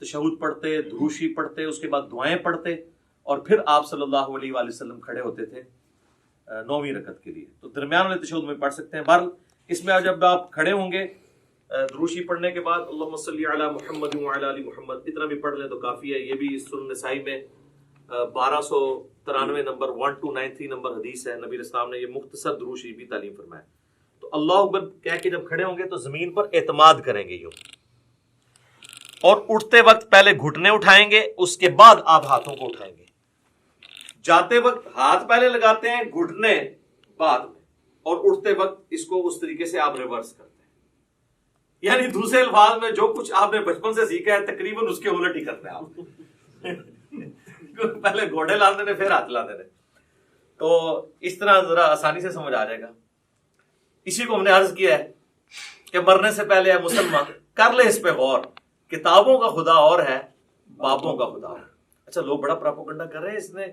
Speaker 1: تشہد پڑھتے، دروشی پڑھتے، اس کے بعد دعائیں پڑھتے، اور پھر آپ صلی اللہ علیہ وآلہ وسلم کھڑے ہوتے تھے 9ویں رکعت کے لیے۔ تو درمیان والے تشہد میں پڑھ سکتے ہیں۔ بہرحال اس میں جب آپ کھڑے ہوں گے دروشی پڑھنے کے بعد اللہم صلی علی محمد وعلی آل محمد اتنا بھی پڑھ لیں تو کافی ہے۔ یہ بھی سنن نسائی میں 1293 نمبر 1293 نمبر حدیث ہے، نبی اسلام نے یہ مختصر دروشی بھی تعلیم فرمایا۔ تو اللہ اکبر کہہ کے جب کھڑے ہوں گے تو زمین پر اعتماد کریں گے یوں، اور اٹھتے وقت پہلے گھٹنے اٹھائیں گے، اس کے بعد آپ ہاتھوں کو اٹھائیں گے۔ جاتے وقت ہاتھ پہلے لگاتے ہیں، گھٹنے بعد میں، اور اٹھتے وقت اس کو اس طریقے سے آپ ریورس کرتے ہیں۔ یعنی دوسرے الفاظ میں جو کچھ آپ نے بچپن سے سیکھا ہے تقریباً اس کے الٹ ہی کرتے ہیں آپ۔ پہلے گھوڑے لاندے نے پھر ہاتھ لاندے نے، تو اس طرح ذرا آسانی سے سمجھ آ جائے گا۔ اسی کو ہم نے عرض کیا ہے کہ مرنے سے پہلے ہے مسلمان کر لے اس پہ غور، کتابوں کا خدا اور ہے، بابوں کا خدا اور ہے۔ اچھا لوگ بڑا پراپوگنڈا کر رہے ہیں، اس نے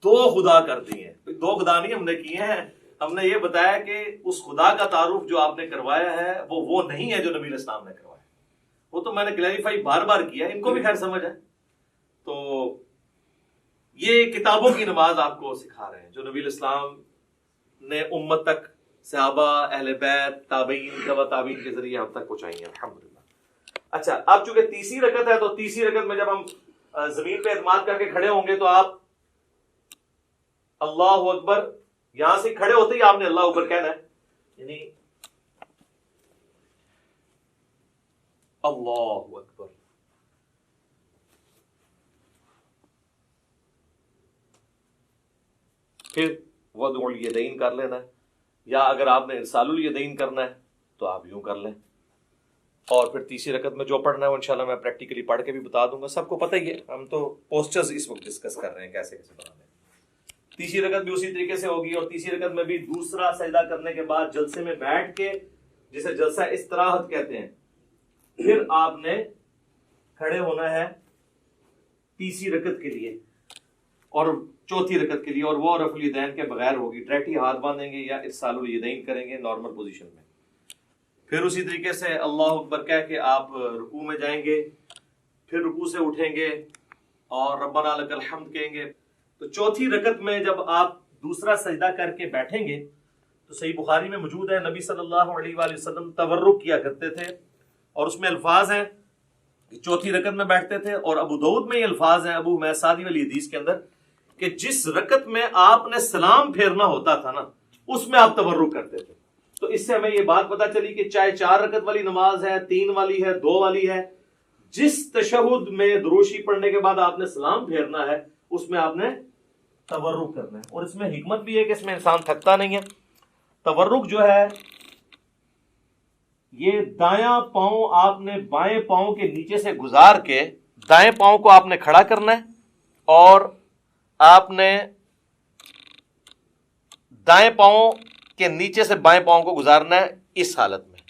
Speaker 1: 2 خدا کر دیے ہیں۔ 2 خدا نہیں ہم نے کیے ہیں، ہم نے یہ بتایا کہ اس خدا کا تعارف جو آپ نے کروایا ہے وہ نہیں ہے جو نبی علیہ السلام نے کروایا۔ وہ تو میں نے کلیریفائی بار بار کیا، ان کو بھی خیر سمجھ ہے۔ تو یہ کتابوں کی نماز آپ کو سکھا رہے ہیں جو نبی علیہ السلام نے امت تک، صحابہ، اہل بیت، تابعین، تبع تابعین کے ذریعے ہم تک پہنچائی ہیں الحمدللہ۔ اچھا اب چونکہ تیسری رکعت ہے تو تیسری رکعت میں جب ہم زمین پہ اعتماد کر کے کھڑے ہوں گے تو آپ اللہ اکبر، یہاں سے کھڑے ہوتے ہی آپ نے اللہ اکبر کہنا ہے، یعنی اللہ اکبر۔ پھر وضع الیدین کر لینا ہے، یا اگر آپ نے ارسال الیدین کرنا ہے تو آپ یوں کر لیں۔ اور پھر تیسری رکعت میں جو پڑھنا ہے وہ انشاءاللہ میں پریکٹیکلی پڑھ کے بھی بتا دوں گا، سب کو پتہ ہی ہے، ہم تو پوسچرز اس وقت ڈسکس کر رہے ہیں کیسے کیسے بنانے ہیں۔ تیسری رکعت بھی اسی طریقے سے ہوگی، اور تیسری رکعت میں بھی دوسرا سجدہ کرنے کے بعد جلسے میں بیٹھ کے، جسے جلسہ استراحت کہتے ہیں، پھر آپ نے کھڑے ہونا ہے تیسری رکعت کے لیے اور چوتھی رکعت کے لیے، اور وہ رفع الیدین کے بغیر ہوگی، ڈائریکٹ ہی ہاتھ باندھیں گے یا ارسال الیدین کریں گے نارمل پوزیشن میں۔ پھر اسی طریقے سے اللہ اکبر کہہ کے آپ رکوع میں جائیں گے، پھر رکوع سے اٹھیں گے اور ربنا لک الحمد کہیں گے۔ تو چوتھی رکعت میں جب آپ دوسرا سجدہ کر کے بیٹھیں گے تو صحیح بخاری میں موجود ہے نبی صلی اللہ علیہ وآلہ وسلم تورک کیا کرتے تھے، اور اس میں الفاظ ہیں کہ چوتھی رکعت میں بیٹھتے تھے، اور ابو داؤد میں یہ الفاظ ہیں ابو حمید سعدی والی حدیث کے اندر کہ جس رکعت میں آپ نے سلام پھیرنا ہوتا تھا نا اس میں آپ تورک کرتے تھے۔ تو اس سے ہمیں یہ بات پتہ چلی کہ چاہے 4 رکعت والی نماز ہے، 3 والی ہے، 2 والی ہے، جس تشہد میں دروشی پڑھنے کے بعد آپ نے سلام پھیرنا ہے اس میں آپ نے تورک کرنا ہے۔ اور اس میں حکمت بھی ہے کہ اس میں انسان تھکتا نہیں ہے۔ تورک جو ہے یہ دایاں پاؤں آپ نے بائیں پاؤں کے نیچے سے گزار کے دائیں پاؤں کو آپ نے کھڑا کرنا ہے، اور آپ نے دائیں پاؤں کے نیچے سے بائیں پاؤں کو گزارنا ہے اس حالت میں،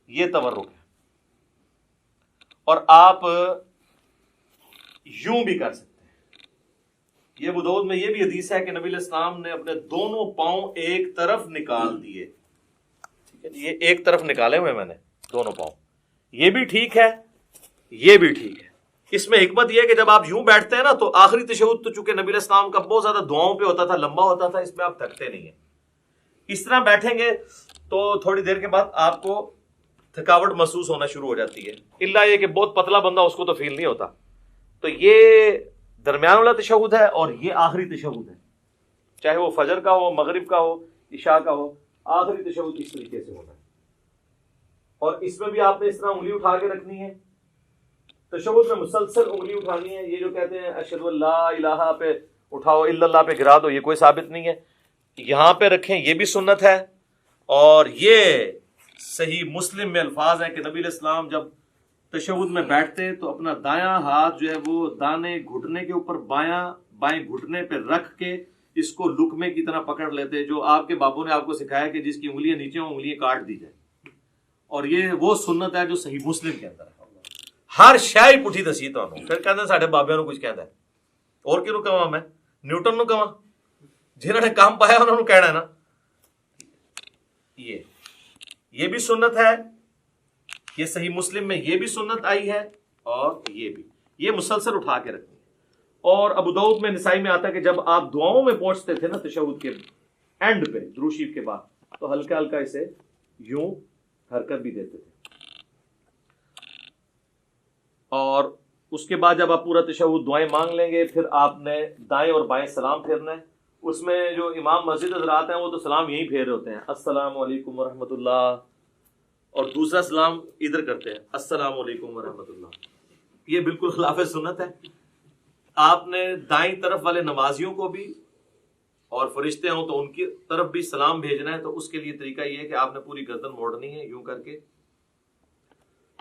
Speaker 1: یہ تورک ہے۔ اور آپ یوں بھی کر سکتے ہیں۔ یہ ابو داؤد میں یہ بھی حدیث ہے کہ نبی علیہ السلام نے اپنے دونوں پاؤں ایک طرف نکال دیے، ٹھیک ہے، یہ ایک طرف نکالے ہوئے میں نے دونوں پاؤں، یہ بھی ٹھیک ہے، یہ بھی ٹھیک ہے۔ اس میں حکمت یہ ہے کہ جب آپ یوں بیٹھتے ہیں نا تو آخری تشہد تو چونکہ نبی علیہ السلام کا بہت زیادہ دعاؤں پہ ہوتا تھا، لمبا ہوتا تھا، اس میں آپ تھکتے نہیں ہیں۔ اس طرح بیٹھیں گے تو تھوڑی دیر کے بعد آپ کو تھکاوٹ محسوس ہونا شروع ہو جاتی ہے، الا یہ کہ بہت پتلا بندہ اس کو تو فیل نہیں ہوتا۔ تو یہ درمیان والا تشہد ہے اور یہ آخری تشہد ہے، چاہے وہ فجر کا ہو، مغرب کا ہو، عشاء کا ہو، آخری تشہد اس طریقے سے ہونا ہے۔ اور اس میں بھی آپ نے اس طرح انگلی اٹھا کے رکھنی ہے، تشہد میں مسلسل انگلی اٹھانی ہے۔ یہ جو کہتے ہیں اشہد ان لا الہ پہ اٹھاؤ، الا اللہ پہ گرا دو، یہ کوئی ثابت نہیں ہے۔ یہاں پہ رکھیں، یہ بھی سنت ہے، اور یہ صحیح مسلم میں الفاظ ہیں کہ نبی علیہ السلام جب تشہد میں بیٹھتے تو اپنا دایاں ہاتھ جو ہے وہ دانے گھٹنے کے اوپر بائیں گھٹنے پہ رکھ کے اس کو لقمے کی طرح پکڑ لیتے، جو آپ کے بابوں نے آپ کو سکھایا کہ جس کی انگلیاں نیچے ہوں انگلیاں کاٹ دی جائے، اور یہ وہ سنت ہے جو صحیح مسلم کے اندر ہے۔ ہر شے پٹھی دسی تانوں، پھر کہندے ساڈے بابیاں نوں کچھ کہندا ہے، اور کینوں کہواں میں نیوٹن نوں کہواں، جنہاں نے کام پایا انہاں نوں کہنا ہے نا۔ یہ بھی سنت ہے، یہ صحیح مسلم میں یہ بھی سنت آئی ہے، اور یہ بھی، یہ مسلسل اٹھا کے رکھنی ہے۔ اور ابو داؤد میں، نسائی میں آتا ہے کہ جب آپ دعاؤں میں پہنچتے تھے نا تشہد کے اینڈ پہ درود شریف کے بعد، تو ہلکا ہلکا اسے یوں حرکت بھی دیتے تھے، اور اس کے بعد جب آپ پورا تشہد دعائیں مانگ لیں گے، پھر آپ نے دائیں اور بائیں سلام پھیرنا ہے۔ اس میں جو امام مسجد حضرات ہیں وہ تو سلام یہی پھیر رہے ہوتے ہیں، السلام علیکم ورحمۃ اللہ، اور دوسرا سلام ادھر کرتے ہیں، السلام علیکم ورحمۃ اللہ۔ یہ بالکل خلاف سنت ہے۔ آپ نے دائیں طرف والے نمازیوں کو بھی، اور فرشتے ہوں تو ان کی طرف بھی سلام بھیجنا ہے، تو اس کے لیے طریقہ یہ ہے کہ آپ نے پوری گردن موڑنی ہے یوں کر کے،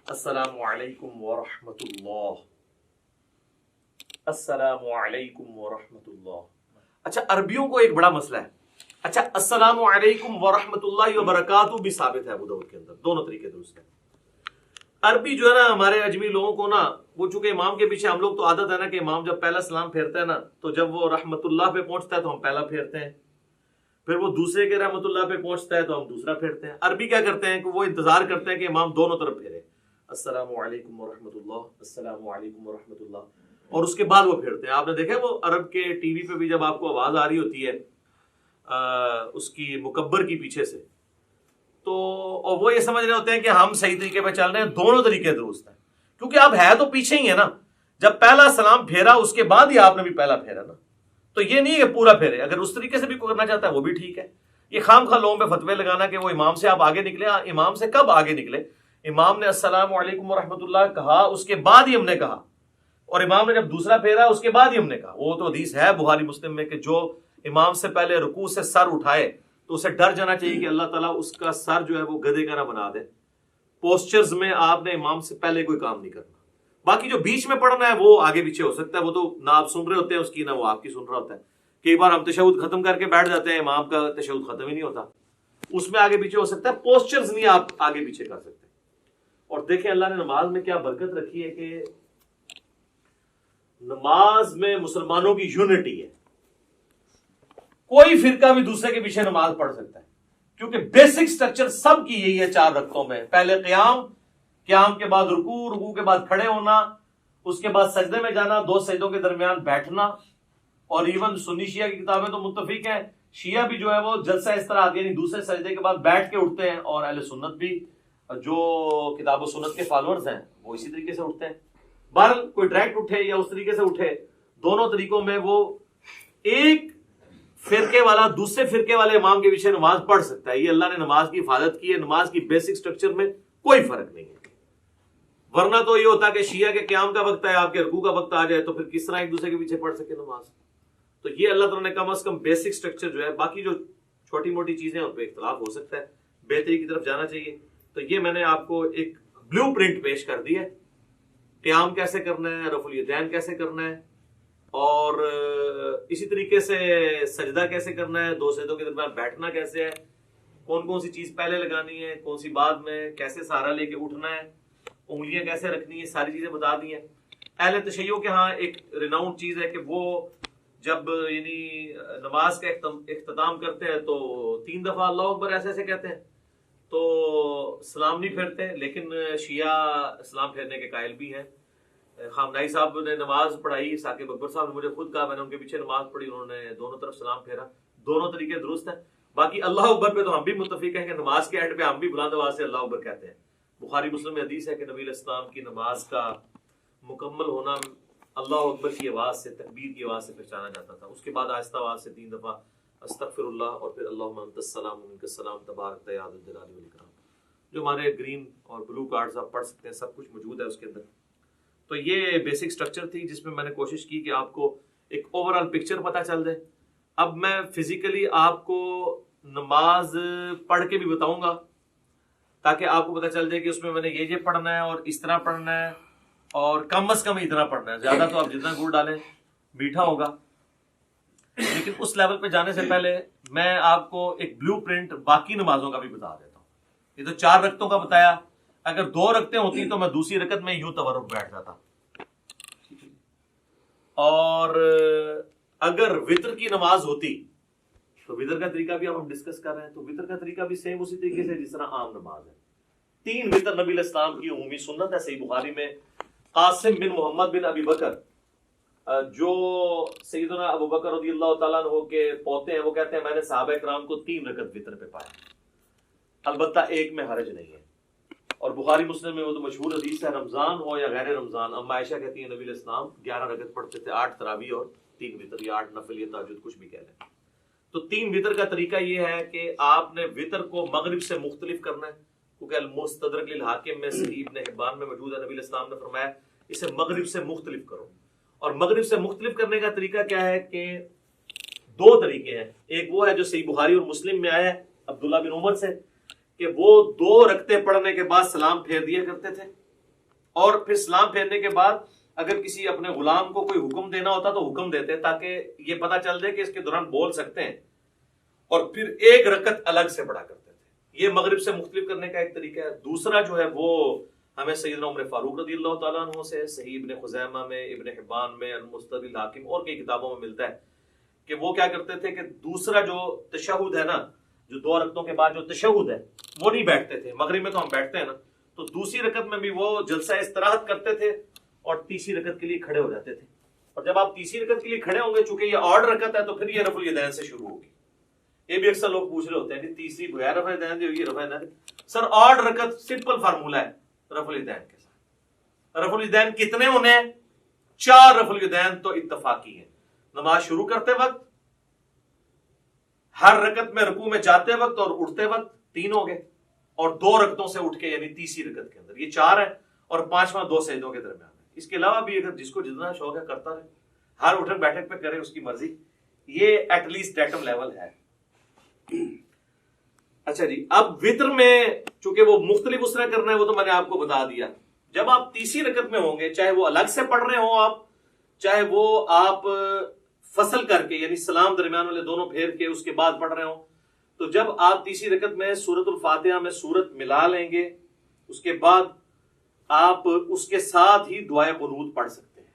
Speaker 1: السلام علیکم ورحمۃ اللہ، السلام علیکم ورحمۃ اللہ۔ اچھا، عربیوں کو ایک بڑا مسئلہ ہے۔ اچھا، السلام علیکم ورحمۃ اللہ وبرکاتہ بھی ثابت ہے ابو داؤد کے اندر، دونوں طریقے درست ہیں۔ عربی جو ہے نا ہمارے اجمی لوگوں کو نا، وہ چونکہ امام کے پیچھے ہم لوگ تو عادت ہے نا کہ امام جب پہلا سلام پھیرتا ہے نا، تو جب وہ رحمت اللہ پہ پہنچتا ہے تو ہم پہلا پھیرتے ہیں، پھر وہ دوسرے کے رحمت اللہ پہ پہنچتا ہے تو ہم دوسرا پھیرتے ہیں۔ عربی کیا کرتے ہیں کہ وہ انتظار کرتے ہیں کہ امام دونوں طرف پھیرے، السلام علیکم ورحمۃ اللہ، السلام علیکم ورحمۃ اللہ، اور اس کے بعد وہ پھیرتے ہیں۔ آپ نے دیکھا وہ عرب کے ٹی وی پہ بھی جب آپ کو آواز آ رہی ہوتی ہے اس کی مکبر کی پیچھے سے، تو اور وہ یہ سمجھ رہے ہوتے ہیں کہ ہم صحیح طریقے پہ چل رہے ہیں، دونوں طریقے درست ہیں، کیونکہ آپ ہے تو پیچھے ہی ہے نا۔ جب پہلا سلام پھیرا اس کے بعد ہی آپ نے بھی پہلا پھیرا نا، تو یہ نہیں ہے کہ پورا پھیرے، اگر اس طریقے سے بھی کوئی کرنا چاہتا ہے وہ بھی ٹھیک ہے۔ یہ خام خواہ لوگوں پہ فتوے لگانا کہ وہ امام سے آپ آگے نکلے، امام سے کب آگے نکلے؟ امام نے السلام علیکم ورحمۃ اللہ کہا، اس کے بعد ہی ہم نے کہا، اور امام نے جب دوسرا پھیرا اس کے بعد ہی ہم نے کہا۔ وہ تو حدیث ہے بخاری مسلم میں کہ جو امام سے پہلے رکوع سے سر اٹھائے تو اسے ڈر جانا چاہیے کہ اللہ تعالیٰ اس کا سر جو ہے وہ گدھے کا نہ بنا دے۔ پوسچرز میں آپ نے امام سے پہلے کوئی کام نہیں کرنا، باقی جو بیچ میں پڑھنا ہے وہ آگے پیچھے ہو سکتا ہے، وہ تو نہ آپ سن رہے ہوتے ہیں اس کی، نہ وہ آپ کی سن رہا ہوتا ہے۔ کئی بار ہم تشہد ختم کر کے بیٹھ جاتے ہیں، امام کا تشہد ختم ہی نہیں ہوتا، اس میں آگے پیچھے ہو سکتا ہے، پوسچرز نہیں آپ آگے پیچھے کر سکتے۔ اور دیکھیں اللہ نے نماز میں کیا برکت رکھی ہے کہ نماز میں مسلمانوں کی یونٹی ہے، کوئی فرقہ بھی دوسرے کے پیچھے نماز پڑھ سکتا ہے، کیونکہ بیسک سٹرکچر سب کی یہی ہے 4 رکعتوں میں، پہلے قیام کے بعد رکوع، رکوع کے بعد کھڑے ہونا، اس کے بعد سجدے میں جانا، 2 سجدوں کے درمیان بیٹھنا، اور ایون سنی شیعہ کی کتابیں تو متفق ہیں، شیعہ بھی جو ہے وہ جلسہ اس طرح آتی ہے، یعنی دوسرے سجدے کے بعد بیٹھ کے اٹھتے ہیں، اور اہل سنت بھی جو کتاب و سنت کے فالوورز ہیں وہ اسی طریقے سے اٹھتے ہیں۔ بہرحال کوئی ڈائریکٹ اٹھے یا اس طریقے سے اٹھے، دونوں طریقوں میں وہ ایک فرقے والا دوسرے فرقے والے امام کے پیچھے نماز پڑھ سکتا ہے۔ یہ اللہ نے نماز کی حفاظت کی ہے، نماز کی بیسک سٹرکچر میں کوئی فرق نہیں ہے۔ ورنہ تو یہ ہوتا کہ شیعہ کے قیام کا وقت ہے، آپ کے رکوع کا وقت آ جائے، تو پھر کس طرح ایک دوسرے کے پیچھے پڑھ سکے نماز؟ تو یہ اللہ تعالیٰ نے کم از کم بیسک سٹرکچر جو ہے، باقی جو چھوٹی موٹی چیزیں ان پہ اختلاف ہو سکتا ہے، بہتری کی طرف جانا چاہیے۔ تو یہ میں نے آپ کو ایک بلیو پرنٹ پیش کر دی ہے، قیام کیسے کرنا ہے، رفع الیدین کیسے کرنا ہے، اور اسی طریقے سے سجدہ کیسے کرنا ہے، 2 سجدوں کے درمیان بیٹھنا کیسے ہے، کون کون سی چیز پہلے لگانی ہے، کون سی بعد میں، کیسے سہارا لے کے اٹھنا ہے، انگلیاں کیسے رکھنی ہے، ساری چیزیں بتا دی ہیں۔ اہل تشیع کے ہاں ایک ریناؤنڈ چیز ہے کہ وہ جب یعنی نماز کا اختتام کرتے ہیں تو 3 دفعہ اللہ اکبر ایسے ایسے کہتے ہیں، تو سلام نہیں پھیرتے، لیکن شیعہ سلام پھیرنے کے قائل بھی ہیں۔ خامنائی صاحب نے نماز پڑھائی، ثاقب اکبر صاحب نے مجھے خود کہا، میں نے ان کے پیچھے نماز پڑھی، انہوں نے دونوں طرف سلام پھیرا، دونوں طریقے درست ہیں۔ باقی اللہ اکبر پہ تو ہم بھی متفق ہیں کہ نماز کے اینڈ پہ ہم بھی بلند آواز سے اللہ اکبر کہتے ہیں۔ بخاری مسلم میں حدیث ہے کہ نبی علیہ السلام کی نماز کا مکمل ہونا اللہ اکبر کی آواز سے، تکبیر کی آواز سے پہچانا جاتا تھا، اس کے بعد آہستہ آواز سے 3 دفعہ استغفر اللہ، اور پھر اللہم انت السلام منک السلام تبارک یا ذا الجلال والاکرام۔ جو ہمارے گرین اور بلو کارڈز آپ پڑھ سکتے ہیں، سب کچھ موجود ہے اس کے اندر۔ تو یہ بیسک سٹرکچر تھی جس میں نے کوشش کی کہ آپ کو ایک اوور آل پکچر پتہ چل جائے۔ اب میں فزیکلی آپ کو نماز پڑھ کے بھی بتاؤں گا، تاکہ آپ کو پتہ چل جائے کہ اس میں نے یہ پڑھنا ہے اور اس طرح پڑھنا ہے اور کم از کم اتنا پڑھنا ہے. زیادہ تو آپ جتنا گڑ ڈالیں میٹھا ہوگا. لیکن اس لیول پہ جانے سے پہلے میں آپ کو ایک بلو پرنٹ باقی نمازوں کا بھی بتا دیتا ہوں. یہ تو 4 رکعتوں کا بتایا, اگر 2 رکعتیں ہوتی تو میں دوسری رکعت میں یوں تورک بیٹھ جاتا. اور اگر وطر کی نماز ہوتی تو وطر کا طریقہ بھی ہم ڈسکس کر رہے ہیں, تو وطر کا طریقہ بھی سیم اسی طریقے سے جس طرح عام نماز ہے. 3 وطر نبی علیہ السلام کی عمومی سنت ہے. صحیح بخاری میں قاسم بن محمد بن ابی بکر جو سیدنا ابو بکر رضی اللہ تعالیٰ عنہ کے پوتے ہیں, وہ کہتے ہیں میں نے صحابہ کرام کو 3 رکعت وطر پہ پایا, البتہ ایک میں حرج نہیں ہے. اور بخاری مسلم میں وہ تو مشہور حدیث ہے, رمضان ہو یا غیر رمضان, اما عائشہ کہتی ہیں نبی علیہ السلام 11 رکعت پڑھتے تھے, 8 تراویح اور 3 وطر, یا 8 نفل یا تہجد, کچھ بھی کہہ لیں. تو 3 وطر کا طریقہ یہ ہے کہ آپ نے وطر کو مغرب سے مختلف کرنا ہے, کیونکہ المستدرک للحاکم میں صحیح ابن حبان میں موجود ہے, نبی علیہ السلام نے فرمایا اسے مغرب سے مختلف کرو. اور مغرب سے مختلف کرنے کا طریقہ کیا ہے کہ 2 طریقے ہیں. ایک وہ ہے جو صحیح بخاری اور مسلم میں آیا ہے عبداللہ بن عمر سے, کہ وہ 2 رکعتیں پڑھنے کے بعد سلام پھیر دیا کرتے تھے, اور پھر سلام پھیرنے کے بعد اگر کسی اپنے غلام کو کوئی حکم دینا ہوتا تو حکم دیتے تاکہ یہ پتہ چل جائے کہ اس کے دوران بول سکتے ہیں, اور پھر 1 رکعت الگ سے پڑھا کرتے تھے. یہ مغرب سے مختلف کرنے کا ایک طریقہ ہے. دوسرا جو ہے وہ ہمیں سیدنا عمر فاروق رضی اللہ تعالیٰ عنہ سے صحیح ابن خزیمہ میں, ابن حبان میں, المستدرک للحاکم اور کئی کتابوں میں ملتا ہے کہ وہ کیا کرتے تھے کہ دوسرا جو تشہد ہے نا, جو 2 رکعتوں کے بعد جو تشہد ہے وہ نہیں بیٹھتے تھے. مغرب میں تو ہم بیٹھتے ہیں نا, تو دوسری رکعت میں بھی وہ جلسہ استراحت کرتے تھے اور تیسری رکعت کے لیے کھڑے ہو جاتے تھے. اور جب آپ تیسری رکعت کے لیے کھڑے ہوں گے, چونکہ یہ آڈ رکعت ہے, تو پھر یہ رفع الیدین سے شروع ہوگی. یہ بھی اکثر لوگ پوچھ رہے ہوتے ہیں کہ تیسری بغیر رفع الیدین دی ہوگی, رفع الیدین. سر آڈ رکعت سمپل فارمولہ ہے رفع الیدین کے ساتھ. رفع الیدین کتنے ہونے ہیں؟ 4 رفع الیدین تو اتفاقی ہیں. نماز شروع کرتے وقت, ہر رکعت میں رکوع میں جاتے وقت اور اٹھتے وقت 3 ہو گئے, اور 2 رکعتوں سے اٹھ کے یعنی تیسری رکعت کے اندر یہ 4 ہے, اور 5واں 2 سجدوں کے درمیان ہے. اس کے علاوہ بھی اگر جس کو جتنا شوق ہے کرتا رہے, ہر اٹھک بیٹھک پہ کرے, اس کی مرضی. یہ ایٹ لیسٹ ڈیٹم لیول ہے. اچھا جی, اب وطر میں چونکہ وہ مختلف اس طرح کرنا ہے, وہ تو میں نے آپ کو بتا دیا. جب آپ تیسری رکعت میں ہوں گے, چاہے وہ الگ سے پڑھ رہے ہوں آپ, چاہے وہ آپ فصل کر کے یعنی سلام درمیان والے دونوں پھیر کے اس کے بعد پڑھ رہے ہوں, تو جب آپ تیسری رکعت میں سورۃ الفاتحہ میں سورت ملا لیں گے, اس کے بعد آپ اس کے ساتھ ہی دعائے قنوت پڑھ سکتے ہیں.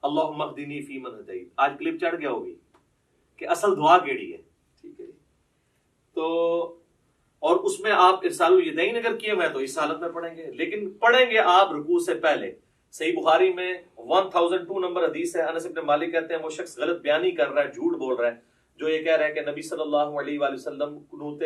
Speaker 1: اللہم اہدنی فیمن ہدیت. آج کلپ چڑھ گیا ہوگی کہ اصل دعا کیڑی ہے, ٹھیک ہے جی. تو اور اس میں آپ ارسال الیدین اگر کیے ہوئے تو اس حالت میں پڑھیں گے, لیکن پڑھیں گے آپ رکوع سے پہلے. صحیح بخاری میں 1002 نمبر حدیث ہے, انس بن مالک کہتے ہیں وہ شخص غلط بیانی کر رہا ہے, جھوٹ بول رہا ہے, جو یہ کہہ رہا ہے کہ نبی صلی اللہ علیہ وآلہ وسلم قنوت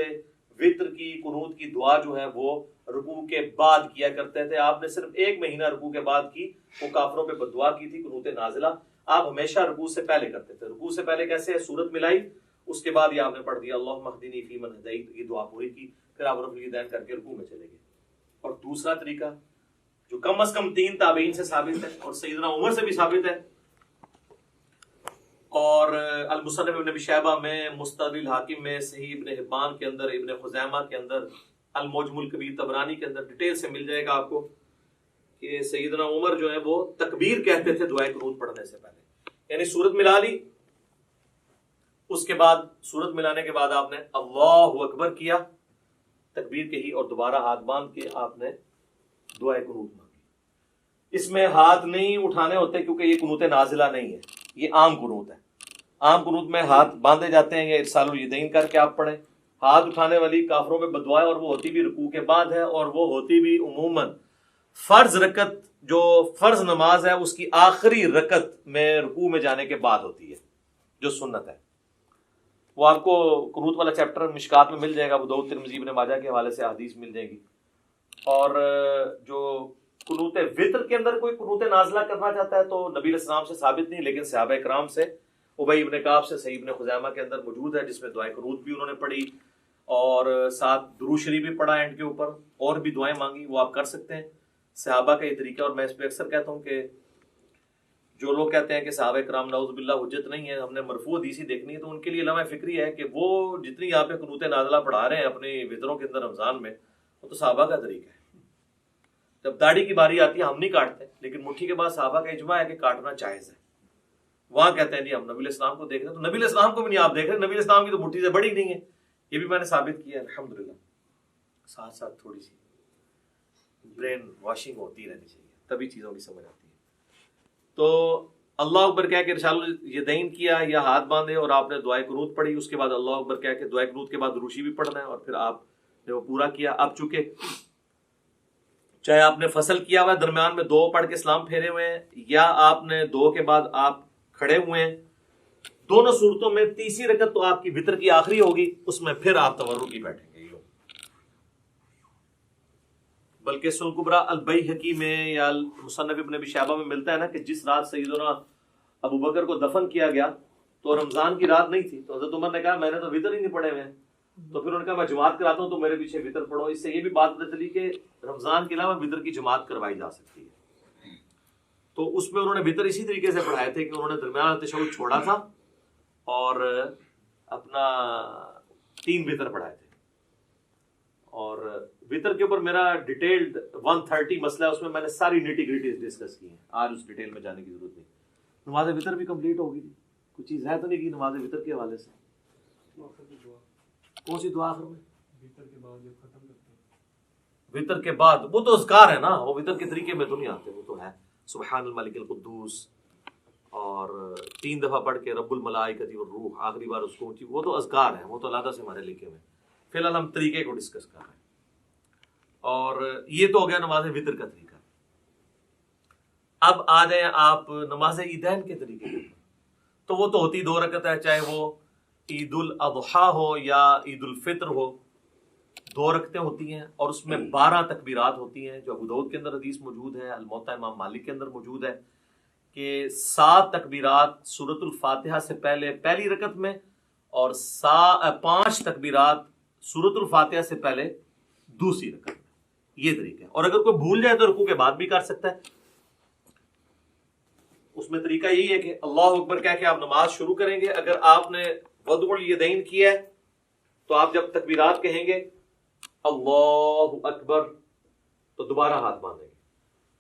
Speaker 1: وطر کی قنوت کی دعا جو ہے وہ رکوع کے بعد کیا کرتے تھے. آپ نے صرف 1 مہینہ رکوع کے بعد کی, وہ کافروں پہ بد دعا کی تھی, قنوت نازلہ. آپ ہمیشہ رکوع سے پہلے کرتے تھے. رکوع سے پہلے کیسے ہے, سورت ملائی, اس کے بعد یہ آپ نے پڑھ دیا اللہم اہدنی فیمن ہدیت, یہ دعا پوری کی, پھر آپ رفع الیدین کر کے رکوع میں چلے گئے. اور دوسرا طریقہ جو کم از کم 3 تابعین سے ثابت ہے اور سیدنا عمر سے بھی ثابت ہے, اور المصنف ابن ابی شیبہ میں, مستدرک الحاکم میں, صحیح ابن حبان کے اندر, ابن خزیمہ کے اندر, المعجم الکبیر طبرانی کے اندر ڈیٹیل سے مل جائے گا آپ کو کہ سیدنا عمر جو ہے وہ تکبیر کہتے تھے دعائے قنوت پڑھنے سے پہلے. یعنی سورت ملا لی, اس کے بعد سورت ملانے کے بعد آپ نے اللہ اکبر کیا, تکبیر کہی, اور دوبارہ ہاتھ باندھ کے آپ نے دعائے قنوت مانگی. اس میں ہاتھ نہیں اٹھانے ہوتے کیونکہ یہ قنوت نازلہ نہیں ہے, یہ عام قنوت ہے. عام قنوت میں ہاتھ باندھے جاتے ہیں, یا ارسال الیدین کر کے آپ پڑھیں. ہاتھ اٹھانے والی کافروں میں بد دعا ہے, اور وہ ہوتی بھی رکوع کے بعد ہے, اور وہ ہوتی بھی عموماً فرض رکعت جو فرض نماز ہے اس کی آخری رکعت میں رکوع میں جانے کے بعد ہوتی ہے, جو سنت ہے. وہ آپ کو قنوت والا چیپٹر مشکات میں مل جائے گا, ابو داؤد ترمذی ابن ماجہ کے حوالے سے حدیث مل جائے گی. اور جو قنوت وطر کے اندر کوئی قنوت نازلہ کرنا چاہتا ہے تو نبی علیہ السلام سے ثابت نہیں, لیکن صحابہ کرام سے, ابی ابن کعب سے صحیح ابن خزیمہ کے اندر موجود ہے, جس میں دعائے قنوت بھی انہوں نے پڑھی اور ساتھ درود شریف بھی پڑھا اینڈ کے اوپر, اور بھی دعائیں مانگی, وہ آپ کر سکتے ہیں. صحابہ کا یہ طریقہ, اور میں اس پہ اکثر کہتا ہوں کہ جو لوگ کہتے ہیں کہ صحابہ کرام نعوذ باللہ حجت نہیں ہے، ہم نے مرفوع حدیثی دیکھنی ہے، تو ان کے لیے لمحہ فکری ہے کہ وہ جتنی یہاں پہ قنوت نازلہ پڑھا رہے ہیں اپنے وطروں کے اندر رمضان میں، وہ تو صحابہ کا طریقہ ہے۔ جب داڑھی کی باری آتی ہے ہم نہیں کاٹتے، لیکن مٹھی کے بعد صحابہ کا اجماع ہے کہ کاٹنا جائز ہے۔ وہاں کہتے ہیں جی ہم نبی علیہ السلام کو دیکھ رہے ہیں، تو نبی علیہ السلام کو بھی نہیں آپ دیکھ رہے، نبی علیہ السلام کی تو مٹھی سے بڑی نہیں ہے، یہ بھی میں نے ثابت کیا ہے الحمدللہ۔ ساتھ ساتھ تھوڑی سی برین واشنگ ہوتی رہنی چاہیے، تبھی چیزوں کی سمجھ آتی ہے۔ تو اللہ اکبر کہہ کے ارسال الیدین کیا یا ہاتھ باندھے اور آپ نے دعائے قنوت پڑھی، اس کے بعد اللہ اکبر کہہ کے دعائے قنوت کے بعد روشی بھی پڑھنا ہے، اور پھر آپ نے وہ پورا کیا۔ اب چونکہ چاہے آپ نے فصل کیا ہوا ہے، درمیان میں 2 پڑھ کے سلام پھیرے ہوئے ہیں، یا آپ نے 2 کے بعد آپ کھڑے ہوئے ہیں، دونوں صورتوں میں تیسری رکعت تو آپ کی وتر کی آخری ہوگی، اس میں پھر آپ تورکی بیٹھیں گے۔ بلکہ سنن کبریٰ البیہقی میں یا مصنف ابن ابی شیبہ میں ملتا ہے نا کہ جس رات سیدنا ابو بکر کو دفن کیا گیا تو رمضان کی رات نہیں تھی، تو حضرت عمر نے کہا میں نے تو وتر ہی نہیں پڑھے ہوئے ہیں، تو پھر انہوں نے کہا میں جماعت کراتا ہوں تو میرے پیچھے وتر پڑھو۔ اس سے یہ بھی بات پتہ چلی کہ رمضان کے علاوہ وتر کی جماعت کروائی جا سکتی ہے۔ تو اس میں انہوں نے وتر اسی طریقے سے پڑھائے تھے کہ انہوں نے درمیان تشہد چھوڑا تھا اور اپنا 3 وتر پڑھائے تھے۔ اور وتر کے اوپر میرا ڈیٹیلڈ 130 مسئلہ ہے، اس میں میں نے ساری نیٹی گریٹیز ڈسکس کی ہیں، آج اس ڈیٹیل میں جانے کی ضرورت نہیں۔ نماز وتر بھی کمپلیٹ ہوگی، کوئی چیز ہے تو نہیں کی نماز وتر کے حوالے سے؟ کون سی دعا آخر میں؟ وتر کے بعد جب ختم کرتے ہیں، وتر کے بعد وہ تو اذکار ہے نا، وہ وتر کے طریقے میں تو نہیں آتے، وہ تو ہے سبحان الملک القدوس اور 3 دفعہ پڑھ کے رب الملائکۃ والروح، آخری بار اس کو اونچی، وہ تو اذکار ہیں، وہ تو علیحدہ سے ہمارے لکھے ہوئے ہیں۔ فی الحال ہم طریقے کو ڈسکس کر رہے ہیں، اور یہ تو ہو گیا نماز وتر کا طریقہ۔ اب آ جائیں آپ نماز عیدین کے طریقے کے اوپر، تو وہ تو ہوتی 2 رکعت ہے، چاہے وہ عید الاضحیٰ ہو یا عید الفطر ہو، 2 رکعتیں ہوتی ہیں، اور اس میں 12 تکبیرات ہوتی ہیں، جو ابو داؤد کے اندر حدیث موجود ہے، الموطا امام مالک کے اندر موجود ہے کہ 7 تکبیرات سورۃ الفاتحہ سے پہلے پہلی رکعت میں، اور 5 تکبیرات سورۃ الفاتحہ سے پہلے دوسری رکعت میں۔ یہ طریقہ ہے، اور اگر کوئی بھول جائے تو رکوع کے بعد بھی کر سکتا ہے۔ اس میں طریقہ یہی ہے کہ اللہ اکبر کہہ کے آپ نماز شروع کریں گے۔ اگر آپ نے وضع الیدین کیا ہے تو آپ جب تکبیرات کہیں گے اللہ اکبر تو دوبارہ ہاتھ باندھیں گے۔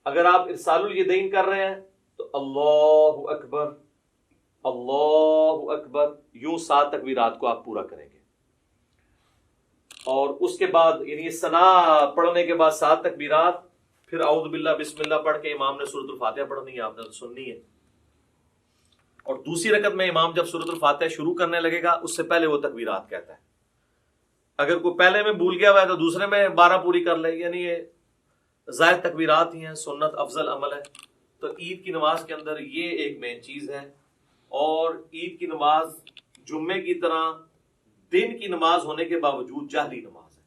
Speaker 1: اگر آپ ارسال الیدین کر رہے ہیں تو اللہ اکبر اللہ اکبر، یوں 7 تکبیرات کو آپ پورا کریں گے، اور اس کے بعد یعنی ثنا پڑھنے کے بعد 7 تکبیرات، پھر اعوذ باللہ بسم اللہ پڑھ کے امام نے سورۃ الفاتحہ پڑھنی ہے، آپ نے سننی ہے۔ اور دوسری رکعت میں امام جب سورۃ الفاتحہ شروع کرنے لگے گا اس سے پہلے وہ تکبیرات کہتا ہے۔ اگر کوئی پہلے میں بھول گیا ہوا ہے تو دوسرے میں 12 پوری کر لے، یعنی یہ زائد تکبیرات ہی ہیں، سنت افضل عمل ہے۔ تو عید کی نماز کے اندر یہ ایک مین چیز ہے، اور عید کی نماز جمعے کی طرح دن کی نماز ہونے کے باوجود جہری نماز ہے۔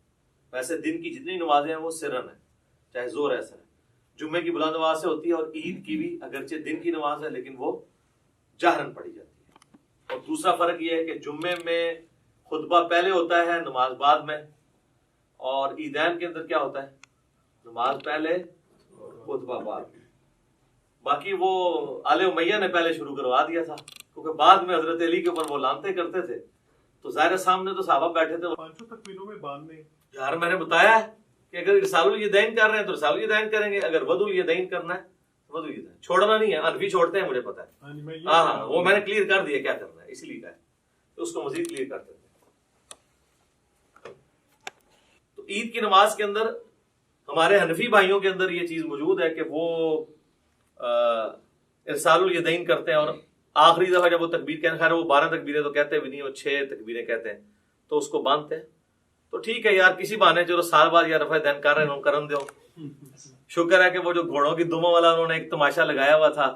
Speaker 1: ویسے دن کی جتنی نمازیں ہیں وہ سرن ہے، چاہے زور ایسا ہے، جمعے کی بلند آواز سے ہوتی ہے، اور عید کی بھی اگرچہ دن کی نماز ہے لیکن وہ جہرن پڑھی جاتی ہے۔ اور دوسرا فرق یہ ہے کہ جمعے میں خطبہ پہلے ہوتا ہے، نماز بعد میں، اور عیدین کے اندر کیا ہوتا ہے؟ نماز پہلے خطبہ بعد۔ باقی وہ آل امیہ نے پہلے شروع کروا دیا تھا، کیونکہ بعد میں حضرت علی کے اوپر وہ لانتے کرتے تھے، تو ظاہر سامنے تو صحابہ بیٹھے تھے۔
Speaker 2: 500 تکبیروں میں باندھنے
Speaker 1: یار میں نے بتایا ہے کہ اگر ارسال الیدین کر رہے ہیں تو ارسال الیدین کریں گے، اگر وضع الیدین کرنا ہے تو وضع الیدین، چھوڑنا نہیں ہے۔ حنفی چھوڑتے ہیں، مجھے پتا ہے، ہاں وہ میں نے کلیئر کر دیا کیا کرنا ہے، اسی لیے کہا ہے تو اس کو مزید کلیئر کرتے تھے۔ تو عید کی نماز کے اندر ہمارے حنفی بھائیوں کے اندر یہ چیز موجود ہے کہ وہ ارسال الیدین کرتے ہیں، اور آخری دفعہ جب وہ تکبیر کہتے ہیں، خیر وہ 12 تکبیریں تو کہتے بھی نہیں، وہ 6 تکبیریں کہتے ہیں، تو اس کو باندھتے ہیں۔ تو ٹھیک ہے یار، کسی بہانے چلو سال بعد یا رفع دین کر رہے ہیں، کرن دو۔ شکر ہے کہ وہ جو گھوڑوں کی دموں والا انہوں نے ایک تماشا لگایا ہوا تھا،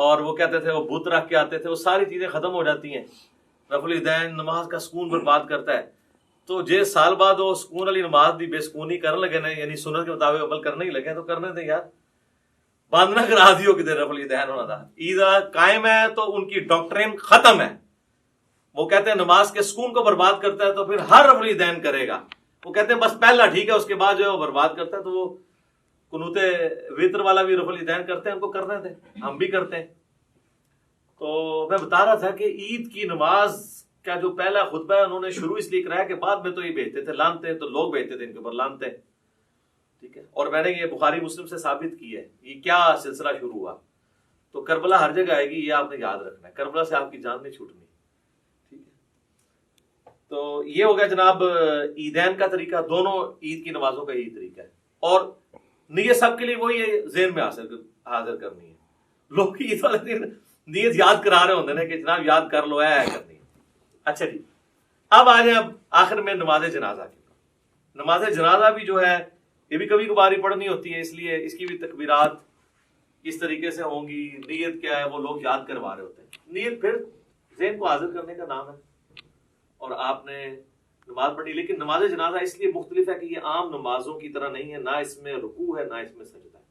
Speaker 1: اور وہ کہتے تھے وہ بت رکھ کے آتے تھے، وہ ساری چیزیں ختم ہو جاتی ہیں۔ رفع الیدین نماز کا سکون برباد کرتا ہے، تو جے سال بعد وہ سکون والی نماز دی بے سکونی کرنے لگے نا، یعنی سنت کے مطابق عمل کرنے ہی لگے، تو کرنے دیں یار، باندھنا کرا دیو کہ رفع الیدین ہونا تھا۔ عید قائم ہے تو ان کی ڈاکٹرین ختم ہے، وہ کہتے ہیں نماز کے سکون کو برباد کرتا ہے تو پھر ہر رفع الیدین کرے گا۔ وہ کہتے ہیں بس پہلا ٹھیک ہے، اس کے بعد جو ہے وہ برباد کرتا ہے۔ تو وہ قنوت وتر والا بھی رفع الیدین کرتے ہیں، ان کو کرنے دیں، ہم بھی کرتے ہیں، تو میں بتا رہا تھا کہ عید کی نماز کا جو پہلا خطبہ ہے انہوں نے شروع اس لیے کرایا کہ بعد میں تو یہ بھیجتے تھے لانتے، تو لوگ بھیجتے تھے ان کے اوپر لانتے، ٹھیک ہے، اور میں نے یہ بخاری مسلم سے ثابت کی ہے یہ کیا سلسلہ شروع ہوا. تو کربلا ہر جگہ آئے گی، یہ آپ نے یاد رکھنا ہے، کربلا سے آپ کی جان نہیں چھوٹنی، ٹھیک ہے. تو یہ ہو گیا جناب عیدین کا طریقہ، دونوں عید کی نمازوں کا یہی طریقہ ہے. اور نیت سب کے لیے وہی ہے، ذہن میں حاضر کرنی ہے. لوگ عید والے دن نیت یاد کرا رہے ہوتے ہیں کہ جناب یاد کر لو ہے کرنی ہے. اچھا جی، اب آ جائیں اب آخر میں نماز جنازہ کی. نماز جنازہ بھی جو ہے یہ بھی کبھی کبھار پڑھنی ہوتی ہے، اس لیے اس کی بھی تکبیرات اس طریقے سے ہوں گی. نیت کیا ہے وہ لوگ یاد کروا رہے ہوتے ہیں. نیت پھر ذہن کو حاضر کرنے کا نام ہے اور آپ نے نماز پڑھی. لیکن نماز جنازہ اس لیے مختلف ہے کہ یہ عام نمازوں کی طرح نہیں ہے، نہ اس میں رکوع ہے نہ اس میں سجدہ ہے،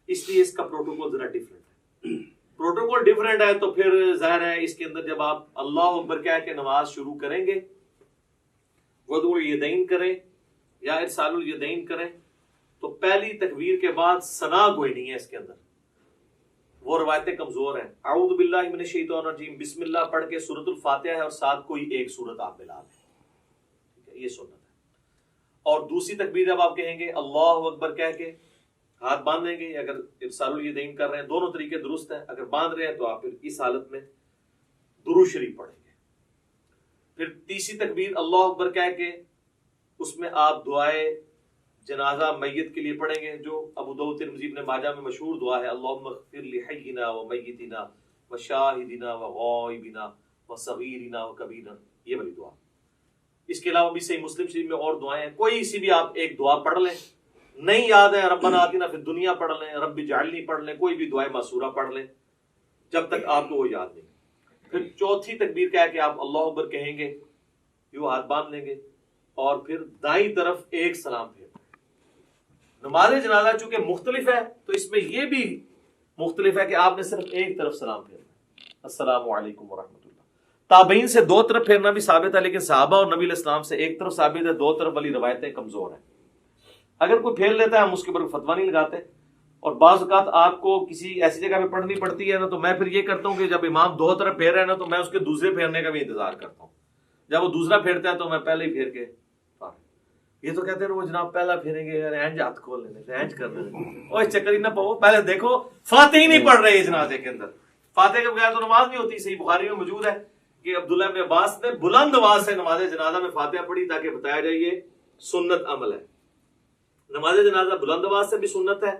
Speaker 1: اس لیے اس کا پروٹوکول ذرا ڈیفرنٹ ہے. پروٹوکول ڈیفرنٹ ہے تو پھر ظاہر ہے اس کے اندر جب آپ اللہ اکبر کہہ کے نماز شروع کریں گے، وضو الیدین کریں یا ارسال الیدین کریں، تو پہلی تکبیر کے بعد ثنا کوئی نہیں ہے اس کے اندر. وہ روایتیں کمزور ہیں. اعوذ باللہ من الشیطان الرجیم، بسم اللہ پڑھ کے سورۃ الفاتحہ ہے اور ساتھ کوئی ایک سورت آپ ملا لیں، یہ سنت ہے. اور دوسری تکبیر جب آپ کہیں گے اللہ اکبر کہہ کے ہاتھ باندھ لیں گے. اگر ارسال الیدین کر رہے ہیں دونوں طریقے درست ہیں، اگر باندھ رہے ہیں تو آپ پھر اس حالت میں درود شریف پڑھیں گے. پھر تیسری تکبیر اللہ اکبر کہہ کے اس میں آپ دعائے جنازہ میت کے لیے پڑھیں گے، جو ابو داؤد ترمذی ابن ماجہ میں مشہور دعا ہے، اللہم اغفر لحینا ومیتنا وشاہدنا وغائبنا وصغیرنا وکبیرنا، یہ والی دعا. اس کے علاوہ بھی صحیح مسلم شریف میں اور دعائیں ہیں، کوئی سی بھی آپ ایک دعا پڑھ لیں. نہیں یاد ہے ربنا آتنا فی الدنیا پڑھ لیں، رب اجعلنی پڑھ لیں، کوئی بھی دعائے معصورہ پڑھ لیں جب تک آپ کو وہ یاد نہیں. پھر چوتھی تکبیر کہہ کے آپ اللہ اکبر کہیں گے، یوں ہاتھ باندھ لیں گے اور پھر دائیں طرف ایک سلام پھیر. نماز جنازہ چونکہ مختلف ہے تو اس میں یہ بھی مختلف ہے کہ آپ نے صرف ایک طرف سلام پھیرنا، السلام علیکم ورحمۃ اللہ. تابعین سے دو طرف پھیرنا بھی ثابت ہے، لیکن صحابہ اور نبی علیہ السلام سے ایک طرف ثابت ہے. دو طرف والی روایتیں کمزور ہیں. اگر کوئی پھیر لیتا ہے ہم اس کے اوپر فتویٰ نہیں لگاتے. اور بعض اوقات آپ کو کسی ایسی جگہ پہ پڑھنی پڑتی ہے نا، تو میں پھر یہ کرتا ہوں کہ جب امام دو طرف پھیر رہے ہیں نا تو میں اس کے دوسرے پھیرنے کا بھی انتظار کرتا ہوں. جب وہ دوسرا پھیرتا ہے تو میں پہلے ہی پھیر کے. یہ تو کہتے ہیں وہ جناب پہلا پھیریں گے، اینج ہاتھ کھول لینے، اینج کر لینے، اور اس چکر ہی نہ پاؤ. پہلے دیکھو فاتحہ ہی نہیں پڑھ رہے جنازے کے اندر. فاتحہ کے بغیر تو نماز نہیں ہوتی. صحیح بخاری میں موجود ہے کہ عبداللہ ابن عباس نے بلند آواز سے نماز جنازہ میں فاتحہ پڑھی تاکہ بتایا جائے یہ سنت عمل ہے. نماز جنازہ بلند آواز سے بھی سنت ہے،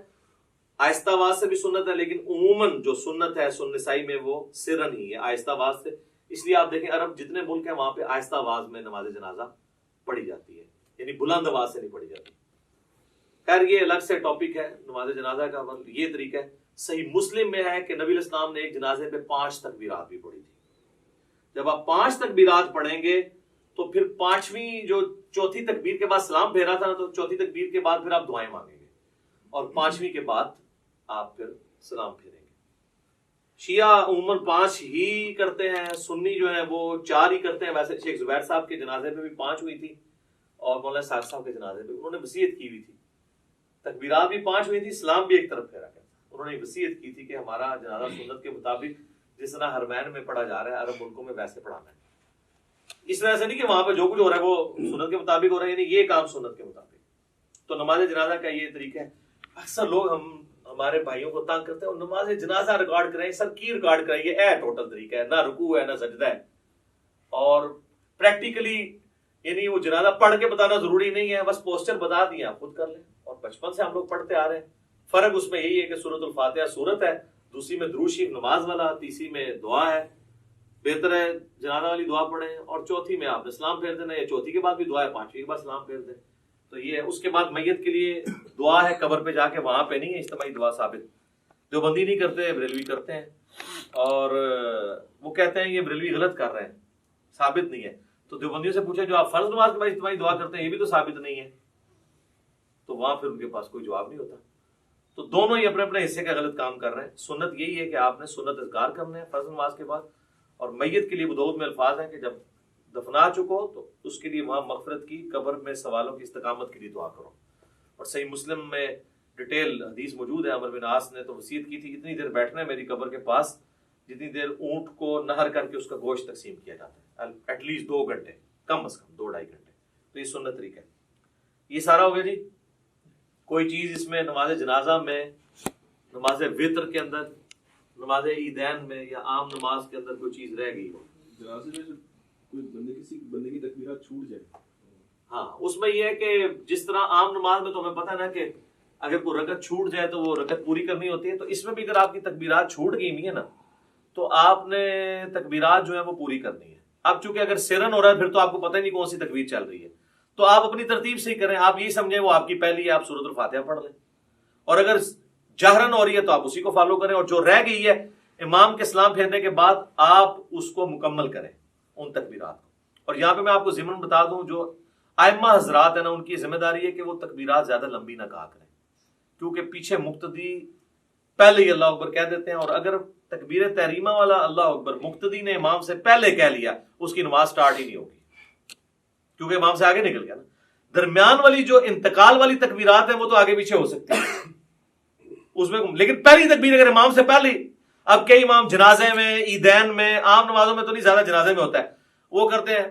Speaker 1: آہستہ آواز سے بھی سنت ہے، لیکن عموماً جو سنت ہے سنن نسائی میں وہ سرن ہی ہے، آہستہ آواز سے. اس لیے آپ دیکھیں عرب جتنے ملک ہیں وہاں پہ آہستہ آواز میں نماز جنازہ پڑھی جاتی ہے، یعنی بلند آواز سے نہیں پڑھی جاتی. خیر یہ الگ سے ٹاپک ہے نماز جنازہ کا. یہ طریقہ ہے. صحیح مسلم میں ہے کہ نبی علیہ السلام نے ایک جنازے پہ 5 تکبیرات بھی پڑھی تھی. جب آپ 5 تکبیرات پڑھیں گے تو پھر پانچویں جو چوتھی تکبیر کے بعد سلام پھیرا تھا نا، تو چوتھی تکبیر کے بعد پھر آپ دعائیں مانگیں گے اور پانچویں کے بعد آپ پھر سلام پھیریں گے. شیعہ عموماً 5 ہی کرتے ہیں، سنی جو ہیں وہ 4 ہی کرتے ہیں. ویسے شیخ زبیر صاحب کے جنازے پہ بھی 5 ہوئی تھی اور مولانا ساق صاحب کے جنازے پہ انہوں نے وصیت کی ہوئی تھی، تکبیرات بھی 5 ہوئی تھی، سلام بھی ایک طرف پھیرا گیا. انہوں نے وصیت کی تھی کہ ہمارا جنازہ سنت کے مطابق جس طرح حرمین میں پڑھا جا رہا ہے عرب ملکوں میں ویسے پڑھانا ہے. اس طرح سے نہیں کہ وہاں پہ جو کچھ ہو رہا ہے وہ سنت کے مطابق ہو رہا ہے، یعنی یہ کام سنت کے مطابق. تو نماز جنازہ کا یہ طریقہ ہے. اکثر لوگ ہمارے بھائیوں کو تنگ کرتے ہیں اور نماز جنازہ ریکارڈ کریں، سر کی ریکارڈ کریں، یہ ٹوٹل طریقہ ہے، نہ رکوع ہے نہ سجدہ ہے. اور پریکٹیکلی یعنی وہ جنازہ پڑھ کے بتانا ضروری نہیں ہے، بس پوسچر بتا دیا آپ خود کر لیں. اور بچپن سے ہم لوگ پڑھتے آ رہے ہیں. فرق اس میں یہی ہے کہ سورۃ الفاتحہ سورت ہے، دوسری میں درود شریف نماز والا، تیسری میں دعا ہے. بہتر ہے جنازہ والی دعا پڑھیں اور چوتھی میں آپ نے سلام پھیر دینا، یا چوتھی کے بعد بھی دعا ہے، پانچویں کے بعد سلام پھیر دیں. تو یہ ہے. اس کے بعد میت کے لیے دعا ہے قبر پہ جا کے، وہاں پہ نہیں ہے اجتماعی دعا ثابت. دیوبندی نہیں کرتے، بریلوی کرتے ہیں، اور وہ کہتے ہیں یہ بریلوی غلط کر رہے ہیں، ثابت نہیں ہے. تو دیوبندیوں سے پوچھا جو آپ فرض نماز کے بعد اجتماعی دعا کرتے ہیں یہ بھی تو ثابت نہیں ہے، تو وہاں پھر ان کے پاس کوئی جواب نہیں ہوتا. تو دونوں ہی اپنے اپنے حصے کا غلط کام کر رہے ہیں. سنت یہی ہے کہ آپ نے سنت اذکار کرنے ہیں فرض نماز کے بعد. اور میت کے لیے ابو داؤد میں الفاظ ہیں کہ جب دفنا چکو تو اس کے لیے وہاں مغفرت کی، قبر میں سوالوں کی استقامت کے لیے دعا کرو. اور صحیح مسلم میں ڈیٹیل حدیث موجود ہے. عمر بن عاص نے تو وصیت کی تھی اتنی دیر بیٹھنا ہے میری قبر کے پاس جتنی دیر اونٹ کو نہر کر کے اس کا گوشت تقسیم کیا جاتا ہے، ایٹ لیسٹ 2 گھنٹے، کم از کم 2-2.5 گھنٹے. تو یہ سنت طریقہ ہے. یہ سارا ہو گیا جی. کوئی چیز اس میں نماز جنازہ میں، نماز وطر کے اندر، نماز عیدین میں یا عام نماز کے اندر کوئی چیز رہ گئی ہو؟
Speaker 2: جنازے میں کوئی کسی بندے کی تکبیرات چھوٹ جائے،
Speaker 1: ہاں اس میں یہ ہے کہ جس طرح عام نماز میں تو ہمیں پتہ نا کہ اگر کوئی رکعت چھوٹ جائے تو وہ رکعت پوری کرنی ہوتی ہے، تو اس میں بھی اگر آپ کی تکبیرات چھوٹ گئی ہوئی ہیں نا تو آپ نے تکبیرات جو ہیں وہ پوری کرنی ہے. اب چونکہ اگر سرن ہو رہا ہے پھر تو آپ کو پتہ ہی نہیں کون سی تکبیر چل رہی ہے، تو آپ اپنی ترتیب سے ہی کریں. آپ یہی سمجھیں وہ آپ کی پہلی ہے، آپ سورۃ الفاتحہ پڑھ لیں، اور اگر جہرن ہو رہی ہے تو آپ اسی کو فالو کریں، اور جو رہ گئی ہے امام کے سلام پھیرنے کے بعد آپ اس کو مکمل کریں ان تکبیرات کو. اور یہاں پہ میں آپ کو ضمن بتا دوں، جو ائمہ حضرات ہیں نا ان کی ذمہ داری ہے کہ وہ تکبیرات زیادہ لمبی نہ کہا کریں، کیونکہ پیچھے مقتدی پہلے ہی اللہ اکبر کہہ دیتے ہیں، اور اگر تکبیر تحریمہ والا اللہ اکبر مقتدی نے امام سے پہلے کہہ لیا اس کی نماز سٹارٹ ہی نہیں ہوگی، کیونکہ امام سے آگے نکل گیا نا. درمیان والی جو انتقال والی تکبیرات ہیں وہ تو آگے پیچھے ہو سکتی ہیں اس میں، لیکن پہلی تکبیر اگر امام سے پہلی. اب کئی امام جنازے میں، عیدین میں، عام نمازوں میں تو نہیں، زیادہ جنازے میں ہوتا ہے، وہ کرتے ہیں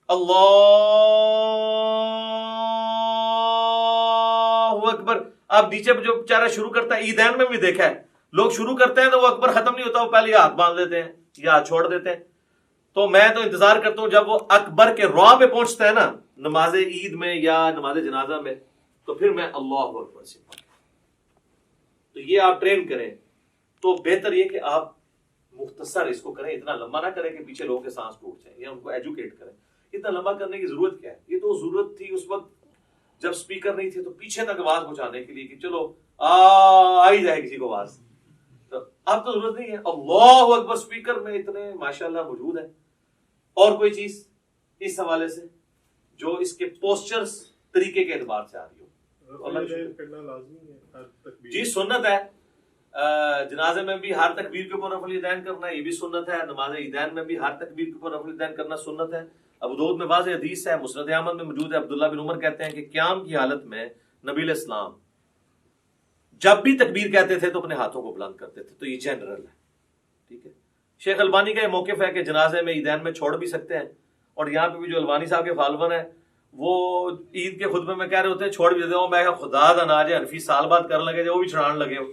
Speaker 1: اللہ اکبر. اب نیچے جو بیچارہ شروع کرتا ہے، عیدین میں بھی دیکھا ہے لوگ شروع کرتے ہیں تو وہ اکبر ختم نہیں ہوتا، وہ پہلے ہاتھ باندھ دیتے ہیں یا ہاتھ چھوڑ دیتے ہیں. تو میں تو انتظار کرتا ہوں جب وہ اکبر کے رع پہ پہنچتا ہے نا نماز عید میں یا نماز جنازہ میں، تو پھر میں اللہ اکبر سے پڑھوں. تو یہ آپ ٹرین کریں تو بہتر یہ کہ آپ مختصر اس کو کریں، اتنا لمبا نہ کریں کہ پیچھے لوگوں کے سانس ٹوٹ جائیں، یا ان کو ایجوکیٹ کریں. اتنا لمبا کرنے کی ضرورت کیا ہے؟ یہ تو ضرورت تھی اس وقت جب سپیکر نہیں تھے تو پیچھے تک آواز پہنچانے کے لیے کہ چلو آ ہی جائے کسی کو آواز. تو اب تو ضرورت نہیں ہے. اللہ اکبر سپیکر میں اتنے ماشاءاللہ موجود ہے. اور کوئی چیز اس حوالے سے جو اس کے پوسچرز طریقے کے اعتبار سے آ رہی ہو؟ جی سنت ہے. جنازے میں بھی ہر تکبیر کے اوپر رفع الیدین کرنا، یہ بھی سنت ہے. نماز عیدین میں بھی ہر تکبیر کے اوپر رفع الیدین کرنا سنت ہے. ابو داؤد میں واضح حدیث ہے، مسند احمد میں موجود ہے. عبداللہ بن عمر کہتے ہیں کہ قیام کی حالت میں نبی علیہ السلام جب بھی تکبیر کہتے تھے تو اپنے ہاتھوں کو بلند کرتے تھے. تو یہ جنرل ہے، ٹھیک ہے. شیخ البانی کا یہ موقف ہے کہ جنازے میں عیدین میں چھوڑ بھی سکتے ہیں، اور یہاں پہ بھی جو البانی صاحب کے فالوور ہیں وہ عید کے خطبے میں کہہ رہے ہوتے ہیں چھوڑ بھی دیتے ہوں. میں خدا دا ناج حنفی سال بعد کرنے لگے جو وہ بھی چھڑان لگے ہو.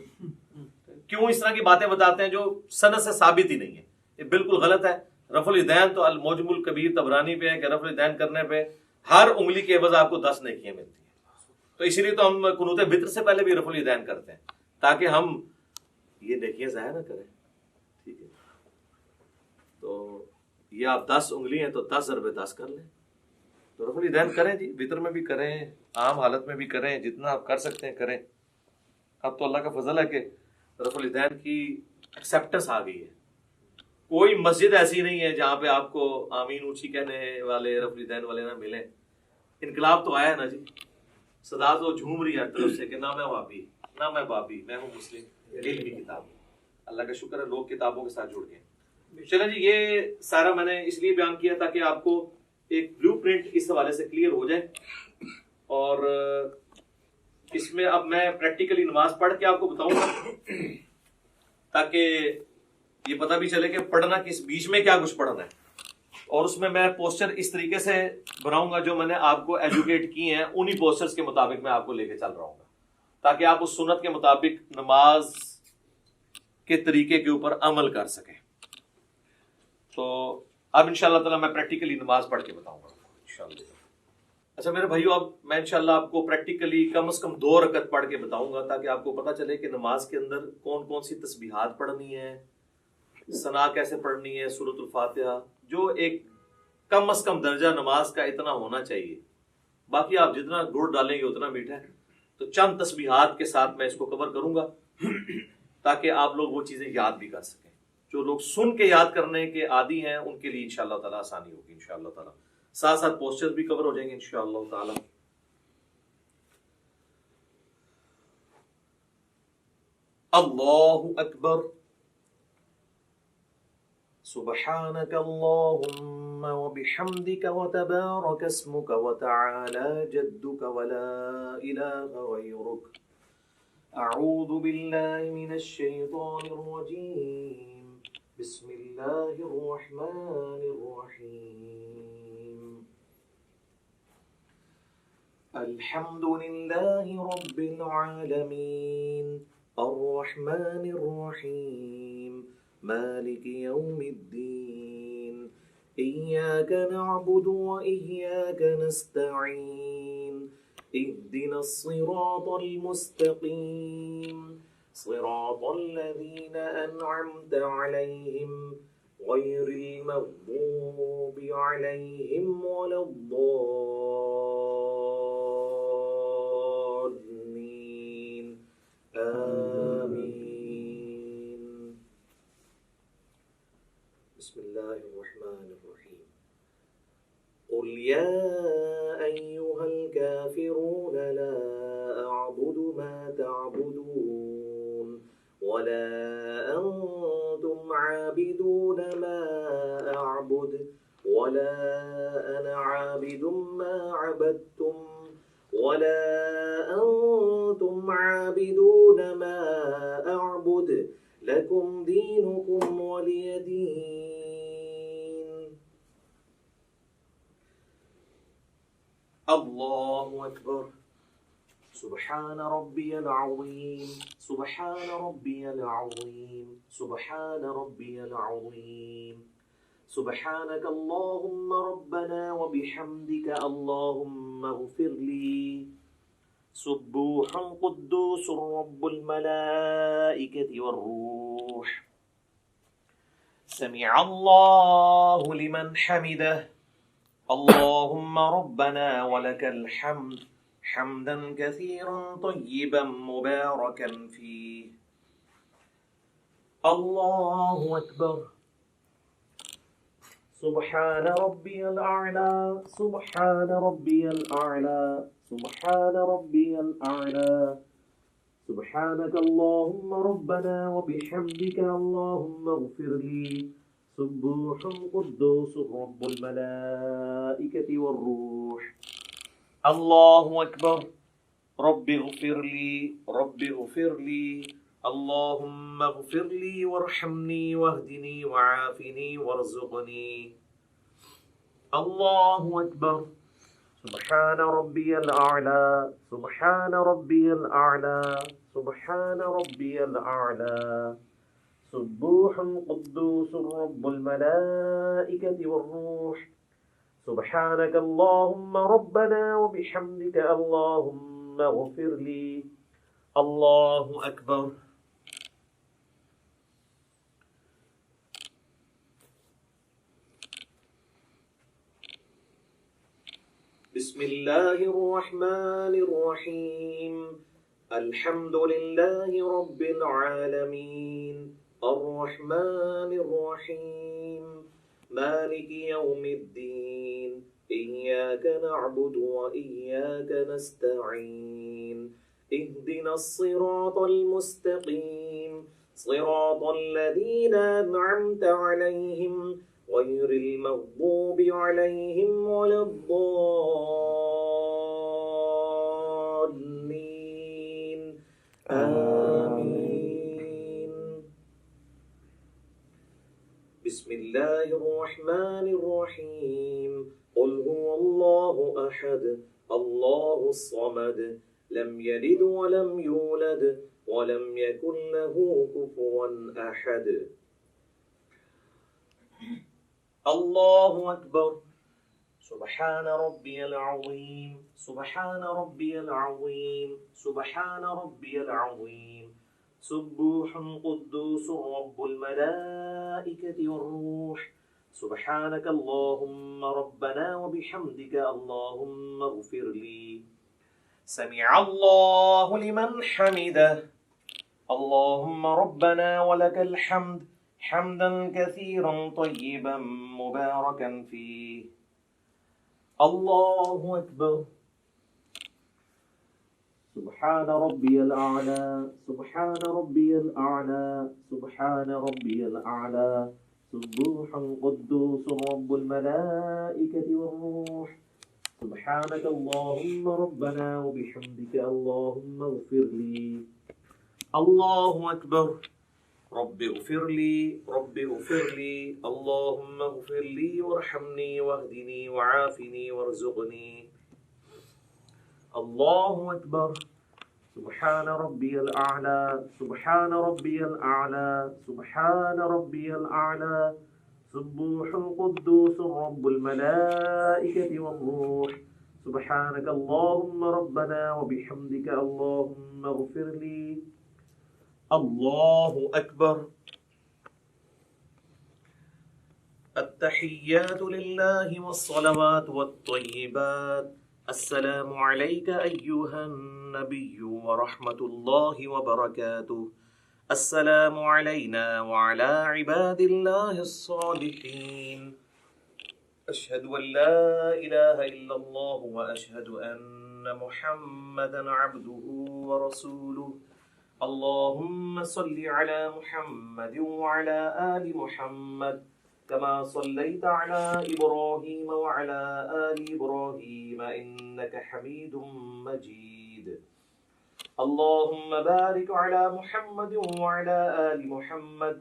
Speaker 1: کیوں اس طرح کی باتیں بتاتے ہیں جو سند سے ثابت ہی نہیں ہے؟ یہ بالکل غلط ہے. رفع الیدین تو المعجم الکبیر طبرانی پہ ہے کہ رفع الیدین کرنے پہ ہر انگلی کے عوض آپ کو 10 نیکیاں ملتی ہیں. تو اسی لیے تو ہم قنوت وتر سے پہلے بھی رفع الیدین کرتے ہیں تاکہ ہم یہ نیکیاں ضائع نہ کریں، ٹھیک ہے. تو یہ آپ 10 انگلی ہیں تو 10 ضرب 10 کر لیں. تو رفع الیدین کریں جی، وتر میں بھی کریں، عام حالت میں بھی کریں، جتنا آپ کر سکتے ہیں کریں. اب تو اللہ کا فضل ہے کہ رفع الیدین کی ایکسیپٹنس آ گئی ہے. کوئی مسجد ایسی نہیں ہے جہاں پہ آپ کو آمین اونچی کہنے والے رفع الیدین والے نہ ملیں. انقلاب تو آیا ہے نا جی، صدا تو جھوم رہی ہے ہر طرف سے کہ نہ میں وہابی نہ میں بابی، میں ہوں مسلم، علمی کتاب. اللہ کا شکر ہے لوگ کتابوں کے ساتھ جڑ گئے. چلیں جی، یہ سارا میں نے اس لیے بیان کیا تاکہ آپ کو ایک بلو پرنٹ اس حوالے سے کلیئر ہو جائے. اور اس میں اب میں پریکٹیکلی نماز پڑھ کے آپ کو بتاؤں گا تاکہ یہ پتہ بھی چلے کہ پڑھنا کس بیچ میں کیا کچھ پڑھنا ہے. اور اس میں پوسچر اس طریقے سے بناؤں گا جو میں نے آپ کو ایجوکیٹ کی ہیں، انہی پوسچرز کے مطابق میں آپ کو لے کے چل رہا ہوں گا تاکہ آپ اس سنت کے مطابق نماز کے طریقے کے اوپر عمل کر سکیں. تو اب انشاءاللہ تعالی میں پریکٹیکلی نماز پڑھ کے بتاؤں گا انشاءاللہ. اچھا میرے بھائیو، اب میں انشاءاللہ آپ کو پریکٹیکلی کم از کم 2 رکعت پڑھ کے بتاؤں گا تاکہ آپ کو پتہ چلے کہ نماز کے اندر کون کون سی تسبیحات پڑھنی ہے، ثنا کیسے پڑھنی ہے، سورۃ الفاتحہ، جو ایک کم از کم درجہ نماز کا اتنا ہونا چاہیے. باقی آپ جتنا گڑ ڈالیں گے اتنا میٹھا ہے. تو چند تسبیحات کے ساتھ میں اس کو کور کروں گا تاکہ آپ لوگ وہ چیزیں یاد بھی کر سکیں. جو لوگ سن کے یاد کرنے کے عادی ہیں ان کے لیے انشاءاللہ تعالی آسانی ہوگی انشاءاللہ تعالی. ساتھ ساتھ پوسچر بھی کور ہو جائیں گے انشاءاللہ تعالی. اللہ اکبر. سبحانك اللهم وبحمدك وتبارك اسمك وتعالى جدك ولا إله غيرك. أعوذ بالله من الشيطان الرجيم. بسم الله الرحمن الرحيم الحمد لله رب العالمين الرحمن الرحيم مالك يوم الدين إياك نعبد وإياك نستعين اهدنا الصراط المستقيم صراط الذين أنعمت عليهم غير المغضوب عليهم ولا الضالين آمين بسم الله الرحمن الرحيم قل يا أيها الكافرون لا أعبد ما تعبدون ولا أنتم عابدون ما أعبد ولا أنا عابد ما عبدتم ولا أنتم عابدون ما أعبد لكم دينكم ولي دين الله أكبر سبحان ربي العظيم سبحان ربي العظيم سبحان ربي العظيم سبحانك اللهم ربنا وبحمدك اللهم اغفر لي سبوح قدوس رب الملائكة والروح سمع الله لمن حمده اللهم ربنا ولك الحمد حمدا كثيرا طيبا مباركا فيه الله أكبر سبحان ربي الأعلى سبحان ربي الأعلى سبحان ربي الأعلى سبحانك اللهم ربنا وبحمدك اللهم اغفر لي سبوح قدوس رب الملائكة والروح الله أكبر رب اغفر لي رب اغفر لي اللهم اغفر لي وارحمني واهدني وعافني وارزقني الله أكبر سبحان ربي الأعلى سبحان ربي الأعلى سبحان ربي الأعلى سبوح قدوس رب الملائكة والروح سبحانك اللهم ربنا وبحمدك اللهم اغفر لي الله أكبر بسم الله الرحمن الرحيم الحمد لله رب العالمين الرحمن الرحيم مالك يوم الدين إياك نعبد وإياك نستعين اهدنا الصراط المستقيم صراط الذين أنعمت عليهم غير المغضوب عليهم ولا الضالين آمين بسم الله الرحمن الرحيم قل هو الله أحد الله الصمد لم يلد ولم يولد ولم يكن له كفوا أحد الله أكبر سبحان ربي العظيم سبحان ربي العظيم سبحان ربي العظيم سبوح قدوس رب الملائكة والروح سبحانك اللهم ربنا وبحمدك اللهم اغفر لي سمع الله لمن حمده اللهم ربنا ولك الحمد حمدا كثيرا طيبا مباركا فيه الله أكبر سبحان ربي الأعلى سبحان ربي الأعلى سبحان ربي الأعلى سبوح قدوس رب الملائكة والروح سبحانك اللهم ربنا وبحمدك اللهم اغفر لي الله أكبر رب اغفر لي اللهم اغفر لي وارحمني واهدني وعافني وارزقني. الله أكبر. سبحان ربي الأعلى سبحان ربي الأعلى سبحان ربي الأعلى سبوح القدوس رب الملائكة والروح. سبحانك اللهم ربنا وبحمدك اللهم اغفر لي. الله أكبر. التحيات لله والصلوات والطيبات. السلام عليك أيها النبي ورحمة الله وبركاته. السلام علينا وعلى عباد الله الصالحين. أشهد أن لا إله إلا الله وأشهد أن محمدا عبده ورسوله. اللهم صل على محمد وعلى آل محمد كما صليت على إبراهيم وعلى آل إبراهيم إنك حميد مجيد. اللهم بارك على محمد وعلى آل محمد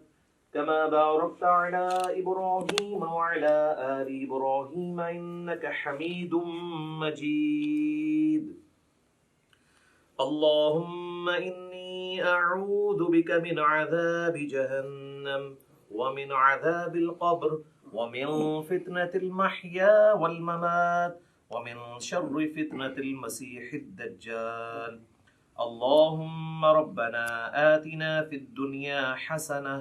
Speaker 1: كما باركت على إبراهيم وعلى آل إبراهيم إنك حميد مجيد. اللهم إني أعوذ بك من عذاب جهنم ومن عذاب القبر ومن فتنة المحيا والممات ومن شر فتنة المسيح الدجال. اللهم ربنا آتنا في الدنيا حسنة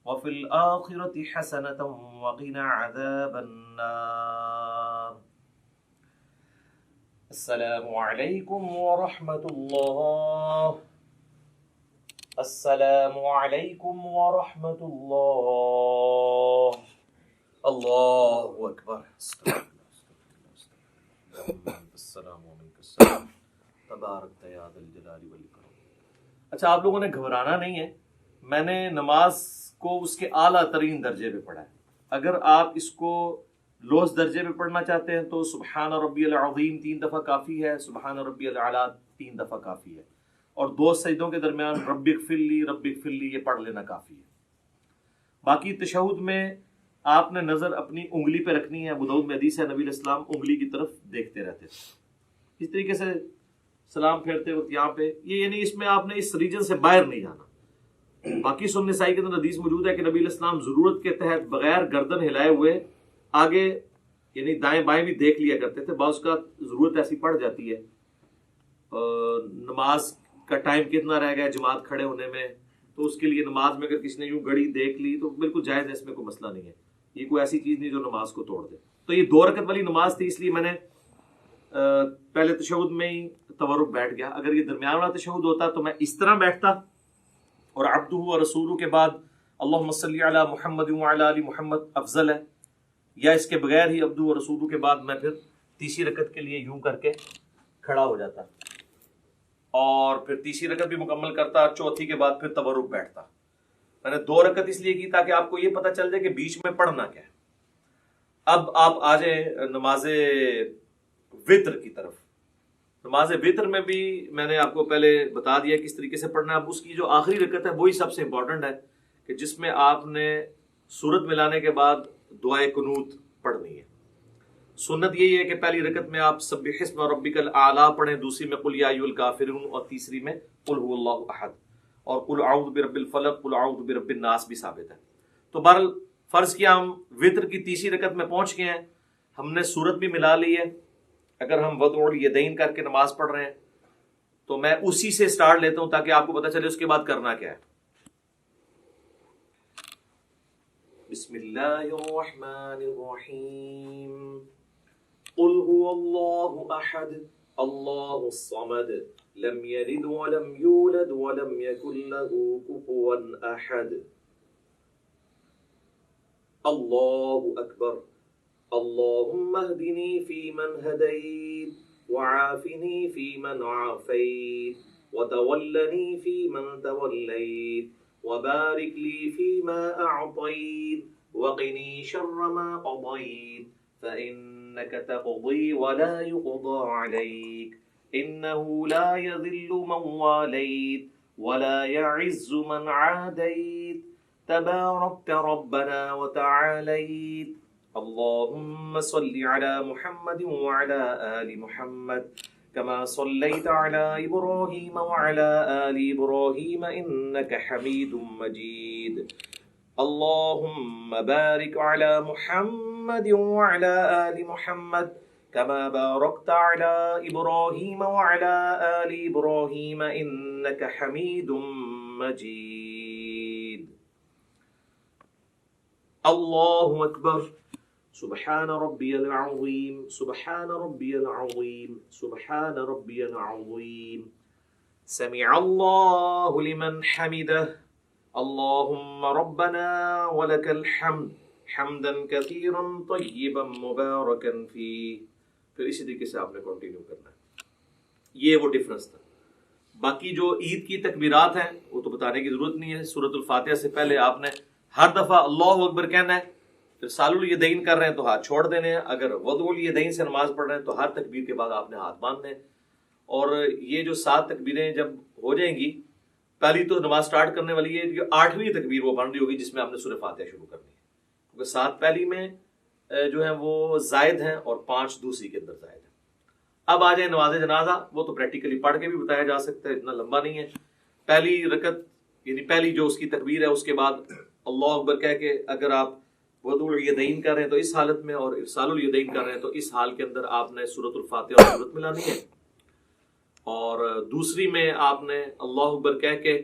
Speaker 1: وفي الآخرة حسنة وقنا عذاب النار. السلام علیکم ورحمۃ اللہ. السلام علیکم ورحمۃ اللہ. اللہ اکبر. السلام علیکم. تبارک یا ذا الجلال والاکرام. اچھا، آپ لوگوں نے گھبرانا نہیں ہے. میں نے نماز کو اس کے اعلیٰ ترین درجے پہ پڑھا ہے. اگر آپ اس کو لوز درجے پہ پڑھنا چاہتے ہیں تو سبحان ربی العظیم 3 دفعہ کافی ہے، سبحان ربی الاعلیٰ 3 دفعہ کافی ہے، اور 2 سجدوں کے درمیان رب اغفر لی یہ پڑھ لینا کافی ہے. باقی تشہد میں آپ نے نظر اپنی انگلی پہ رکھنی ہے. ابو داؤد میں حدیث ہے نبی علیہ السلام انگلی کی طرف دیکھتے رہتے تھے. اس طریقے سے سلام پھیرتے وقت یہاں پہ یہ یعنی اس میں آپ نے اس ریجن سے باہر نہیں جانا. باقی سنن نسائی کے اندر حدیث موجود ہے کہ نبی علیہ السلام ضرورت کے تحت بغیر گردن ہلائے ہوئے آگے یعنی دائیں بائیں بھی دیکھ لیا کرتے تھے. بعض کا ضرورت ایسی پڑ جاتی ہے، نماز کا ٹائم کتنا رہ گیا جماعت کھڑے ہونے میں، تو اس کے لیے نماز میں اگر کسی نے یوں گھڑی دیکھ لی تو بالکل جائز ہے، اس میں کوئی مسئلہ نہیں ہے. یہ کوئی ایسی چیز نہیں جو نماز کو توڑ دے. تو یہ 2 رکعت والی نماز تھی، اس لیے میں نے پہلے تشہد میں ہی تورک بیٹھ گیا. اگر یہ درمیان والا تشہد ہوتا تو میں اس طرح بیٹھتا اور عبدہ و رسولہ کے بعد اللہم صلی علی محمد وعلی آل محمد افضل ہے، یا اس کے بغیر ہی عبدہ و رسولہ کے بعد میں پھر تیسری رکعت کے لیے یوں کر کے کھڑا ہو جاتا اور پھر تیسری رکعت بھی مکمل کرتا، چوتھی کے بعد پھر تورک بیٹھتا. میں نے 2 رکعت اس لیے کی تاکہ آپ کو یہ پتہ چل جائے کہ بیچ میں پڑھنا کیا ہے. اب آپ آ جائیں نماز وتر کی طرف. نماز وتر میں بھی میں نے آپ کو پہلے بتا دیا کس طریقے سے پڑھنا ہے. اب اس کی جو آخری رکعت ہے وہی سب سے امپورٹنٹ ہے کہ جس میں آپ نے سورت ملانے کے بعد دعائے قنوت پڑھنی ہے. سنت یہی ہے کہ پہلی رکعت میں آپ سبح اسم ربک الاعلی پڑھیں، دوسری میں قل یا ایھا الکافرون، اور تیسری میں قل ھو اللہ احد، اور قل اعوذ برب الفلق قل اعوذ برب الناس بھی ثابت ہے. تو بہرحال فرض کیا ہم وتر کی تیسری رکعت میں پہنچ گئے ہیں، ہم نے سورت بھی ملا لی ہے. اگر ہم وضع الیدین کر کے نماز پڑھ رہے ہیں تو میں اسی سے سٹارٹ لیتا ہوں تاکہ آپ کو پتہ چلے اس کے بعد کرنا کیا ہے. بسم اللہ الرحمن الرحیم. قل هو اللہ احد اللہ الصمد لم یلد ولم یولد ولم یکن له کفوا احد. اللہ اکبر. اللهم اهدني فيمن هديت وعافني فيمن عافيت وتولني فيمن توليت وبارك لي فيما أعطيت وقني شر ما قضيت فإنك تقضي ولا يقضى عليك إنه لا يذل من واليت ولا يعز من عاديت تباركت ربنا وتعاليت. اللهم صل على محمد وعلى آل محمد كما صليت على إبراهيم وعلى آل إبراهيم إنك حميد مجيد. اللهم بارك على محمد وعلى آل محمد كما باركت على إبراهيم وعلى آل إبراهيم إنك حميد مجيد. الله أكبر. سبحان ربي العظيم سبحان ربي العظيم سبحان ربي العظيم. سمع الله لمن حمده. اللهم ربنا ولك الحمد حمدا كثيرا طيبا مباركا فيه. پھر اسی طریقے سے آپ نے کنٹینیو کرنا ہے. یہ وہ ڈفرنس تھا. باقی جو عید کی تکبیرات ہیں وہ تو بتانے کی ضرورت نہیں ہے. سورۃ الفاتحہ سے پہلے آپ نے ہر دفعہ اللہ اکبر کہنا ہے. پھر سال الیدین کر رہے ہیں تو ہاتھ چھوڑ دینے ہیں. اگر وضع الیدین سے نماز پڑھ رہے ہیں تو ہر تکبیر کے بعد آپ نے ہاتھ باندھنے ہیں. اور یہ جو 7 تکبیریں جب ہو جائیں گی، پہلی تو نماز سٹارٹ کرنے والی ہے، جو 8ویں تکبیر وہ بن رہی ہوگی جس میں آپ نے سورہ فاتحہ شروع کرنی ہے، کیونکہ 7 پہلی میں جو ہیں وہ زائد ہیں اور 5 دوسری کے اندر زائد ہیں. اب آ جائیں نماز جنازہ. وہ تو پریکٹیکلی پڑھ کے بھی بتایا جا سکتا ہے، اتنا لمبا نہیں ہے. پہلی رکعت یعنی پہلی جو اس کی تکبیر ہے اس کے بعد اللہ اکبر کہہ کے اگر آپ وضع الیدین کر رہے ہیں تو اس حالت میں، اور ارسال الیدین کر رہے ہیں تو اس حال کے اندر آپ نے سورۃ الفاتحہ اور سورت ملانی ہے. اور دوسری میں آپ نے اللہ اکبر کہہ کے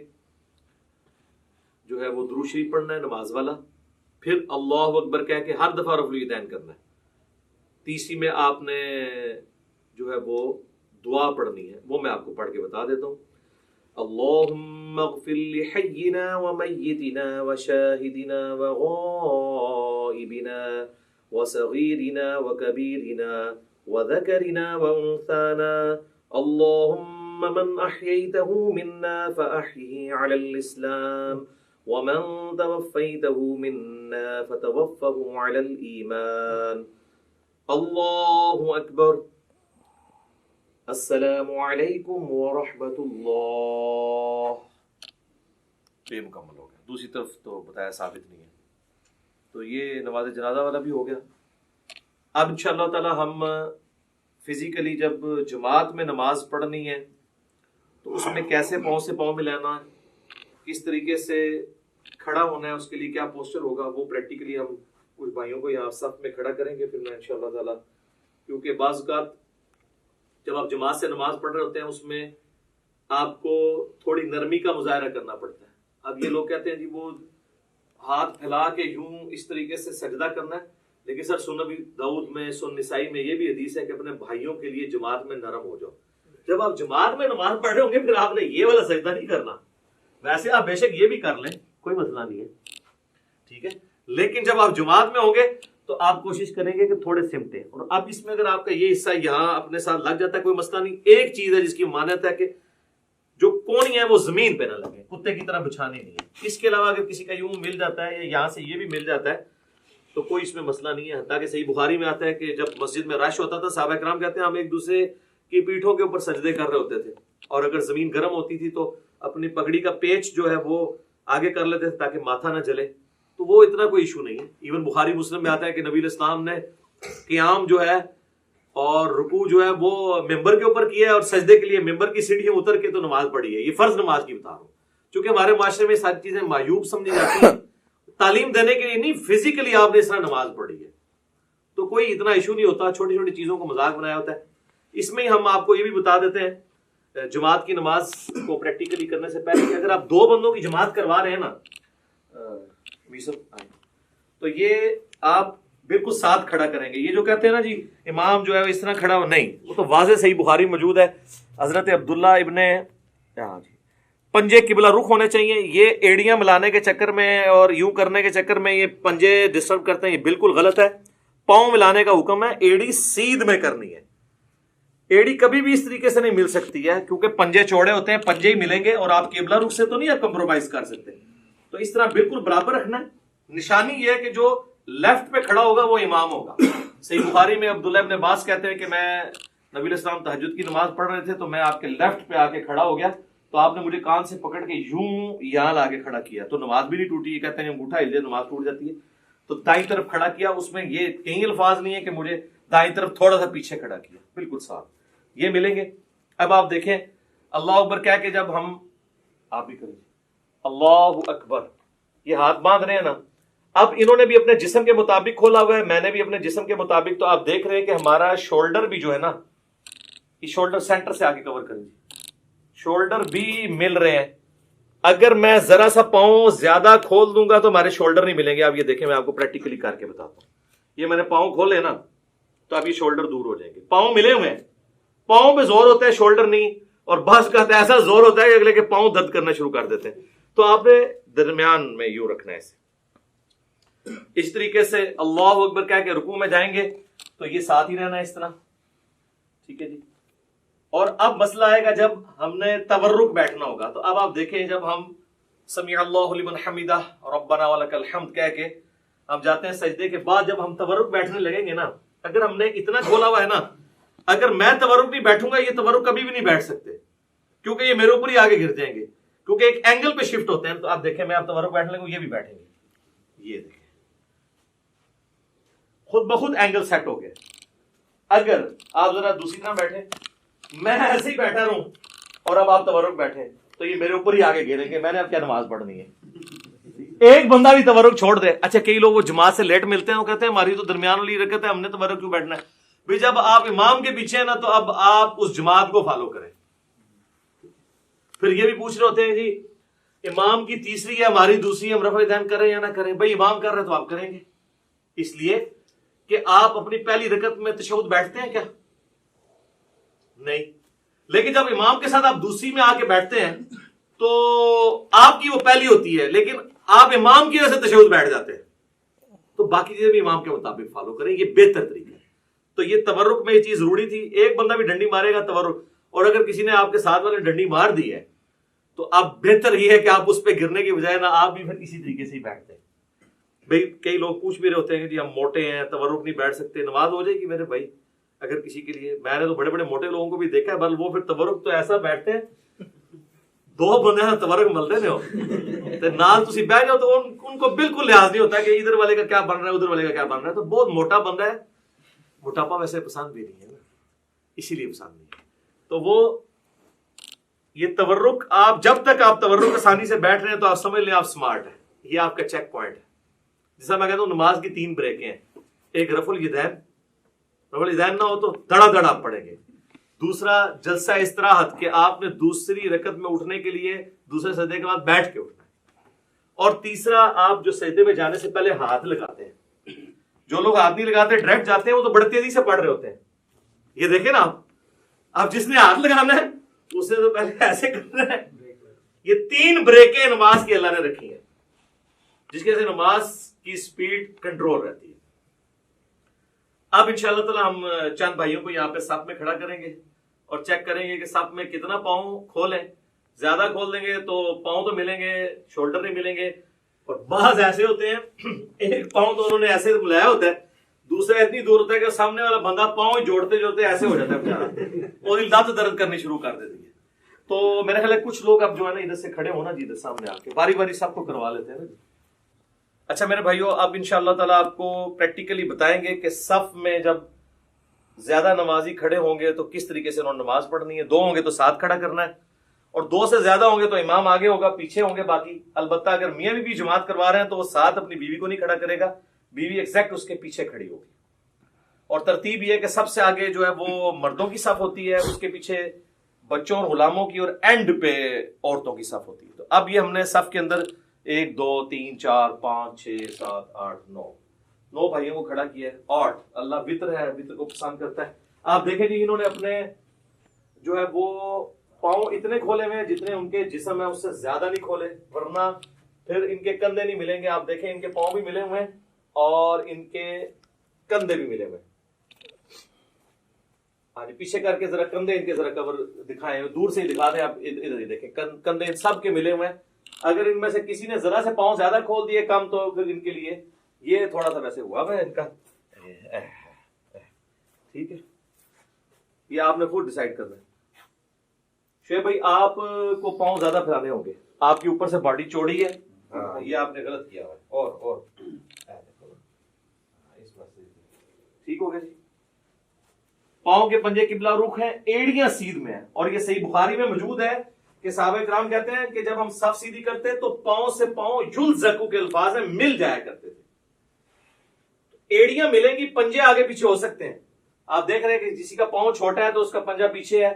Speaker 1: جو ہے وہ درود شریف پڑھنا ہے نماز والا. پھر اللہ اکبر کہہ کے ہر دفعہ رفع الیدین کرنا ہے. تیسری میں آپ نے جو ہے وہ دعا پڑھنی ہے، وہ میں آپ کو پڑھ کے بتا دیتا ہوں. اللہم اغفر لحینا ومیتنا وشاہدنا وغائبنا وصغیرنا وکبیرنا وذکرنا وانثانا. اللہم من احییتہ منا فاحیہ علی الاسلام ومن توفیتہ منا فتوفہ علی الایمان. اللہ اکبر. السلام علیکم ورحمۃ اللہ. یہ مکمل ہو گیا. دوسری طرف تو بتایا ثابت نہیں ہے. تو یہ نماز جنازہ والا بھی ہو گیا. اب انشاءاللہ تعالی ہم فزیکلی جب جماعت میں نماز پڑھنی ہے تو اس میں کیسے پاؤں سے پاؤں ملانا ہے، کس طریقے سے کھڑا ہونا ہے، اس کے لیے کیا پوسچر ہوگا، وہ پریکٹیکلی ہم کچھ بھائیوں کو یہاں صف میں کھڑا کریں گے. پھر میں انشاءاللہ تعالی، کیونکہ بعض اوقات جب آپ جماعت سے نماز پڑھ رہے ہوتے ہیں اس میں آپ کو تھوڑی نرمی کا مظاہرہ کرنا پڑتا ہے. اب یہ لوگ کہتے ہیں جی وہ ہاتھ پھیلا کے یوں اس طریقے سے سجدہ کرنا ہے، لیکن سر سنن ابی داؤد میں، سنن نسائی میں یہ بھی حدیث ہے کہ اپنے بھائیوں کے لیے جماعت میں نرم ہو جاؤ. جب آپ جماعت میں نماز پڑھ رہے ہوں گے پھر آپ نے یہ والا سجدہ نہیں کرنا. ویسے آپ بے شک یہ بھی کر لیں، کوئی مسئلہ نہیں ہے، ٹھیک ہے، لیکن جب آپ جماعت میں ہوں گے تو آپ کوشش کریں گے کہ تھوڑے سمٹیں. اور اب اس میں اگر آپ کا یہ حصہ یہاں اپنے ساتھ لگ جاتا ہے کوئی مسئلہ نہیں. ایک چیز ہے جس کی مانت ہے کہ جو کونی ہے وہ زمین پہ نہ لگے، کتے کی طرح بچھانی نہیں ہے. اس کے علاوہ اگر کسی کا یوں مل جاتا ہے یا یہاں سے یہ بھی مل جاتا ہے تو کوئی اس میں مسئلہ نہیں ہے. حتیٰ کہ صحیح بخاری میں آتا ہے کہ جب مسجد میں رش ہوتا تھا صحابہ کرام کہتے ہیں ہم ایک دوسرے کی پیٹھوں کے اوپر سجدے کر رہے ہوتے تھے، اور اگر زمین گرم ہوتی تھی تو اپنی پگڑی کا پیچ جو ہے وہ آگے کر لیتے تھے تاکہ ماتھا نہ جلے. تو وہ اتنا کوئی ایشو نہیں ہے. ایون بخاری مسلم میں آتا ہے کہ نبی علیہ السلام نے قیام جو ہے اور رکوع جو ہے وہ ممبر کے اوپر کیا ہے، اور سجدے کے لیے ممبر کی سیڑھیاں اتر کے تو نماز پڑھی ہے. یہ فرض نماز کی بتا رہا ہوں، چونکہ ہمارے معاشرے میں ساری چیزیں معیوب سمجھی جاتی ہیں. تعلیم دینے کے لیے نہیں، فزیکلی آپ نے اس طرح نماز پڑھی ہے تو کوئی اتنا ایشو نہیں ہوتا. چھوٹی چھوٹی چیزوں کو مذاق بنایا ہوتا ہے. اس میں ہی ہم آپ کو یہ بھی بتا دیتے ہیں جماعت کی نماز کو پریکٹیکلی کرنے سے پہلے کہ اگر آپ 2 بندوں کی جماعت کروا رہے ہیں نا تو یہ آپ بالکل ساتھ کھڑا کریں گے. یہ جو کہتے ہیں نا جی امام جو ہے اس طرح کھڑا ہو، نہیں، وہ تو واضح صحیح بخاری موجود ہے. حضرت عبداللہ ابن پنجے قبلہ رخ ہونے چاہیے. یہ ایڑیاں ملانے کے چکر میں اور یوں کرنے کے چکر میں یہ پنجے ڈسٹرب کرتے ہیں، یہ بالکل غلط ہے. پاؤں ملانے کا حکم ہے، ایڑی سیدھ میں کرنی ہے. ایڑی کبھی بھی اس طریقے سے نہیں مل سکتی ہے کیونکہ پنجے چوڑے ہوتے ہیں، پنجے ہی ملیں گے اور آپ قبلہ رخ سے تو نہیں آپ کمپرومائز کر سکتے. تو اس طرح بالکل برابر رکھنا ہے. نشانی یہ ہے کہ جو لیفٹ پہ کھڑا ہوگا وہ امام ہوگا. صحیح بخاری میں عبداللہ ابن عباس کہتے ہیں کہ میں نبی علیہ السلام تہجد کی نماز پڑھ رہے تھے تو میں آپ کے لیفٹ پہ آ کے کھڑا ہو گیا تو آپ نے مجھے کان سے پکڑ کے یوں یہاں لا کے کھڑا کیا تو نماز بھی نہیں ٹوٹی. یہ کہتے ہیں انگوٹھا ہل جائے نماز ٹوٹ جاتی ہے. تو دائیں طرف کھڑا کیا, اس میں یہ کئی الفاظ نہیں ہے کہ مجھے دائیں طرف تھوڑا سا پیچھے کھڑا کیا, بالکل صاف. یہ ملیں گے. اب آپ دیکھیں اللہ اکبر کیا کہ جب ہم, آپ بھی کریں اللہ اکبر, یہ ہاتھ باندھ رہے ہیں نا, اب انہوں نے بھی اپنے جسم کے مطابق کھولا ہوا ہے, میں نے بھی اپنے جسم کے مطابق. تو آپ دیکھ رہے ہیں کہ ہمارا شولڈر بھی جو ہے نا, یہ شولڈر سینٹر سے آگے کور کریں, شولڈر بھی مل رہے ہیں. اگر میں ذرا سا پاؤں زیادہ کھول دوں گا تو ہمارے شولڈر نہیں ملیں گے. آپ یہ دیکھیں میں آپ کو پریکٹیکلی کر کے بتاتا ہوں. یہ میں نے پاؤں کھولے نا تو اب یہ شولڈر دور ہو جائیں گے. پاؤں ملے ہوئے ہیں, پاؤں پہ زور ہوتا ہے, شولڈر نہیں. اور بعض کا ایسا زور ہوتا ہے کہ اگلے کے پاؤں درد کرنا شروع کر دیتے ہیں. تو آپ نے درمیان میں یوں رکھنا ہے اسے. اس طریقے سے اللہ اکبر کہہ کے رکوع میں جائیں گے تو یہ ساتھ ہی رہنا ہے اس طرح. ٹھیک ہے جی. اور اب مسئلہ آئے گا جب ہم نے تورک بیٹھنا ہوگا. تو اب آپ دیکھیں جب ہم سمیع اللہ لمن حمدہ ربنا ولک الحمد کہہ کے ہم جاتے ہیں سجدے کے بعد, جب ہم تورک بیٹھنے لگیں گے نا, اگر ہم نے اتنا کھولا ہوا ہے نا, اگر میں تورک نہیں بیٹھوں گا یہ تورک کبھی بھی نہیں بیٹھ سکتے, کیونکہ یہ میرے اوپر ہی آگے گر جائیں گے, کیونکہ ایک اینگل پہ شفٹ ہوتے ہیں. تو آپ دیکھیں میں آپ تورک بیٹھنے لگوں یہ بھی بیٹھیں گے, یہ دیکھیں خود بخود اینگل سیٹ ہو گئے. اگر آپ ذرا دوسری طرح بیٹھیں, میں ایسے ہی بیٹھا رہوں اور اب آپ تورک بیٹھیں تو یہ میرے اوپر ہی آگے گریں گے. میں نے اب کیا نماز پڑھنی ہے؟ ایک بندہ بھی تورک چھوڑ دے. اچھا کئی لوگ وہ جماعت سے لیٹ ملتے ہیں, وہ کہتے ہیں ہماری تو درمیان والی رکعت ہے, ہم نے تورک کیوں بیٹھنا ہے؟ بھئی جب آپ امام کے پیچھے ہیں نا تو اب آپ اس جماعت کو فالو کریں. پھر یہ بھی پوچھ رہے ہوتے ہیں جی امام کی تیسری ہے ہماری دوسری, ہم رفع دین کریں یا نہ کریں؟ بھئی امام کر رہے تو آپ کریں گے, اس لیے کہ آپ اپنی پہلی رکعت میں تشہد بیٹھتے ہیں کیا؟ نہیں. لیکن جب امام کے ساتھ آپ دوسری میں آ کے بیٹھتے ہیں تو آپ کی وہ پہلی ہوتی ہے, لیکن آپ امام کی وجہ سے تشہد بیٹھ جاتے ہیں. تو باقی چیزیں بھی امام کے مطابق فالو کریں, یہ بہتر طریقہ ہے. تو یہ تورک میں یہ چیز ضروری تھی. ایک بندہ بھی ڈنڈی مارے گا تورک, اور اگر کسی نے آپ کے ساتھ والے ڈنڈی مار دی ہے تو اب بہتر یہ ہے کہ آپ اس پہ گرنے کی بجائے نا آپ بھی پھر اسی طریقے سے ہی بیٹھتے ہیں. بھئی کئی لوگ پوچھ بھی رہے ہوتے ہیں کہ جی ہم موٹے ہیں تورک نہیں بیٹھ سکتے, نماز ہو جائے گی میرے بھائی اگر کسی کے لیے. میں نے تو بڑے بڑے موٹے لوگوں کو بھی دیکھا ہے, بل وہ پھر تورک تو ایسا بیٹھتے ہیں دو بندے نا تورک ملتے نے ہو نال تسی بیٹھ جاؤ تو ان کو بالکل لحاظ نہیں ہوتا کہ ادھر والے کا کیا بن رہا ہے ادھر والے کا کیا بن رہا ہے. تو بہت موٹا بندہ ہے, موٹاپا ویسے پسند بھی نہیں ہے نا, اسی لیے پسند نہیں ہے. تو وہ یہ تورک, آپ جب تک آپ تورک آسانی سے بیٹھ رہے ہیں تو آپ سمجھ لیں آپ سمارٹ ہیں. یہ آپ کا چیک پوائنٹ ہے. جیسا میں کہتا ہوں نماز کی 3 بریکیں ہیں. ایک رفع الیدین, رفع الیدین نہ ہو تو دڑا دڑا آپ پڑھیں گے. دوسرا جلسہ استراحت, کہ آپ نے دوسری رکعت میں اٹھنے کے لیے دوسرے سجدے کے بعد بیٹھ کے اٹھنا ہے. اور تیسرا آپ جو سجدے میں جانے سے پہلے ہاتھ لگاتے ہیں. جو لوگ ہاتھ نہیں لگاتے ڈائریکٹ جاتے ہیں وہ تو بڑی تیزی سے پڑھ رہے ہوتے ہیں. یہ دیکھیں نا آپ جس نے ہاتھ لگانا ہے اس نے تو پہلے ایسے کرنا ہے. یہ 3 بریکیں نماز کی اللہ نے رکھی ہیں جس کی وجہ سے نماز کی سپیڈ کنٹرول رہتی ہے. اب انشاءاللہ تعالی ہم چند بھائیوں کو یہاں پہ صف میں کھڑا کریں گے اور چیک کریں گے کہ صف میں کتنا پاؤں کھولیں. زیادہ کھول دیں گے تو پاؤں تو ملیں گے, شولڈر نہیں ملیں گے. اور بعض ایسے ہوتے ہیں ایک پاؤں تو انہوں نے ایسے ملایا ہوتا ہے, دوسرا اتنی دور ہوتا ہے کہ سامنے والا بندہ پاؤں جوڑتے جوڑتے ایسے ہو جاتا ہے بیچارہ, اور لت درد کرنی شروع کر دیتی ہے. تو میرا خیال ہے کچھ لوگ اب جو ہے نا ادھر سے کھڑے ہونا جی, ادھر سامنے آ کے باری باری سب کو کروا لیتے ہیں نا. اچھا میرے بھائیو, اب انشاءاللہ تعالیٰ آپ کو پریکٹیکلی بتائیں گے کہ صف میں جب زیادہ نمازی کھڑے ہوں گے تو کس طریقے سے انہوں نے نماز پڑھنی ہے. 2 ہوں گے تو ساتھ کھڑا کرنا ہے, اور 2 سے زیادہ ہوں گے تو امام آگے ہوگا, پیچھے ہوں گے باقی. البتہ اگر میاں بیوی جماعت کروا رہے ہیں تو وہ ساتھ اپنی بیوی کو نہیں کھڑا کرے گا, بیوی ایگزیکٹ اس کے پیچھے کھڑی ہوگی. اور ترتیب یہ ہے کہ سب سے آگے جو ہے وہ مردوں کی صف ہوتی ہے, اس کے پیچھے بچوں اور غلاموں کی, اور اینڈ پہ عورتوں کی صف ہوتی ہے. تو اب یہ ہم نے صف کے اندر 1 2 3 4 5 6 7 8 9 بھائیوں کو کھڑا کیا ہے. 8 اللہ وطر ہے, وطر کو پسند کرتا ہے. آپ دیکھیں جی انہوں نے اپنے جو ہے وہ پاؤں اتنے کھولے ہوئے جتنے ان کے جسم ہے, اس سے زیادہ نہیں کھولے, ورنہ پھر ان کے کندھے نہیں ملیں گے. آپ دیکھیں ان کے پاؤں بھی ملے ہوئے ہیں اور ان کے کندھے بھی ملے ہوئے ہیں. آج پیچھے کر کے ذرا کندھے ان کے ذرا کور دکھائیں, دور سے ہی دکھا دیں. آپ ادھر ہی دیکھیں کندھے سب کے ملے ہوئے ہیں. اگر ان میں سے کسی نے ذرا سے پاؤں زیادہ کھول دیے کم, تو پھر ان کے لیے یہ تھوڑا سا ویسے ہوا ہے ان کا. ٹھیک ہے, یہ آپ نے خود ڈیسائیڈ کرنا ہے. شعیب بھائی آپ کو پاؤں زیادہ پھیلانے ہوں گے، آپ کے اوپر سے باڈی چوڑی ہے، ہاں یہ آپ نے غلط کیا ہوا ہے، اور ٹھیک ہو گیا جی. پاؤں کے پنجے قبلہ رخ ہیں، ایڑیاں سیدھ میں ہیں، اور یہ صحیح بخاری میں موجود ہے کہ صحابہ کرام کہتے ہیں کہ جب ہم صف سیدھی کرتے تو پاؤں سے پاؤں یلزقو کے الفاظ ہیں، مل جایا کرتے تھے. ایڑیاں ملیں گی، پنجے آگے پیچھے ہو سکتے ہیں. آپ دیکھ رہے ہیں کہ کسی کا پاؤں چھوٹا ہے تو اس کا پنجہ پیچھے ہے،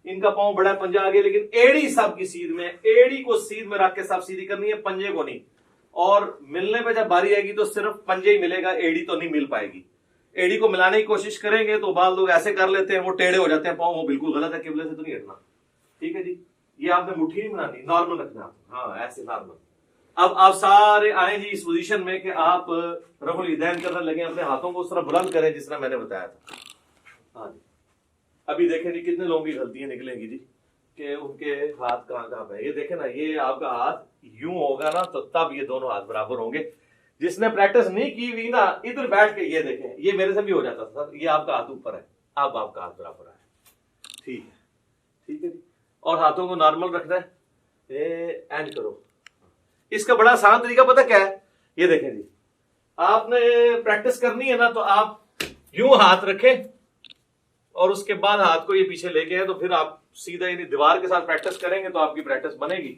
Speaker 1: ان کا پاؤں بڑا ہے پنجہ آگے، لیکن ایڑی سب کی سیدھ میں، ایڑی کو سیدھ میں رکھ کے سب سیدھی کرنی ہے، پنجے کو نہیں. اور ملنے پہ جب باری آئے گی تو صرف پنجے ہی ملے گا، ایڑی تو نہیں مل پائے گی. ایڑی کو ملانے کی کوشش کریں گے تو بعض لوگ ایسے کر لیتے ہیں، وہ ٹیڑے ہو جاتے ہیں پاؤں، وہ بالکل غلط ہے، قبلے سے تو نہیں ہٹنا. ٹھیک ہے جی، یہ آپ نے مٹھی نہیں بنانی، نارمل رکھنا، ہاں ایسے نارمل. اب آپ سارے آئیں جی اس پوزیشن میں کہ آپ رفع الیدین کرنے لگے، اپنے ہاتھوں کو اس طرح بلند کریں جس طرح میں نے بتایا تھا. ہاں جی، ابھی دیکھیں جی کتنے لوگوں کی غلطیاں نکلیں گی جی کہ ان کے ہاتھ کہاں پہ. یہ دیکھیں نا، یہ آپ کا ہاتھ یوں ہوگا نا تو تب یہ دونوں ہاتھ برابر ہوں گے. جس نے پریکٹس نہیں کی ہوئی نا، ادھر بیٹھ کے یہ دیکھیں، یہ میرے سے بھی ہو جاتا تھا، یہ آپ کا ہاتھ اوپر ہے، اب آپ کا ہاتھ برابر ہے. ٹھیک ہے، ٹھیک ہے جی. اور ہاتھوں کو نارمل رکھنا ہے، اینڈ کرو. اس کا بڑا آسان طریقہ پتہ کیا ہے؟ یہ دیکھیں جی، آپ نے پریکٹس کرنی ہے نا تو آپ یوں ہاتھ رکھیں اور اس کے بعد ہاتھ کو یہ پیچھے لے کے تو پھر آپ سیدھا یعنی دیوار کے ساتھ پریکٹس کریں گے تو آپ کی پریکٹس بنے گی.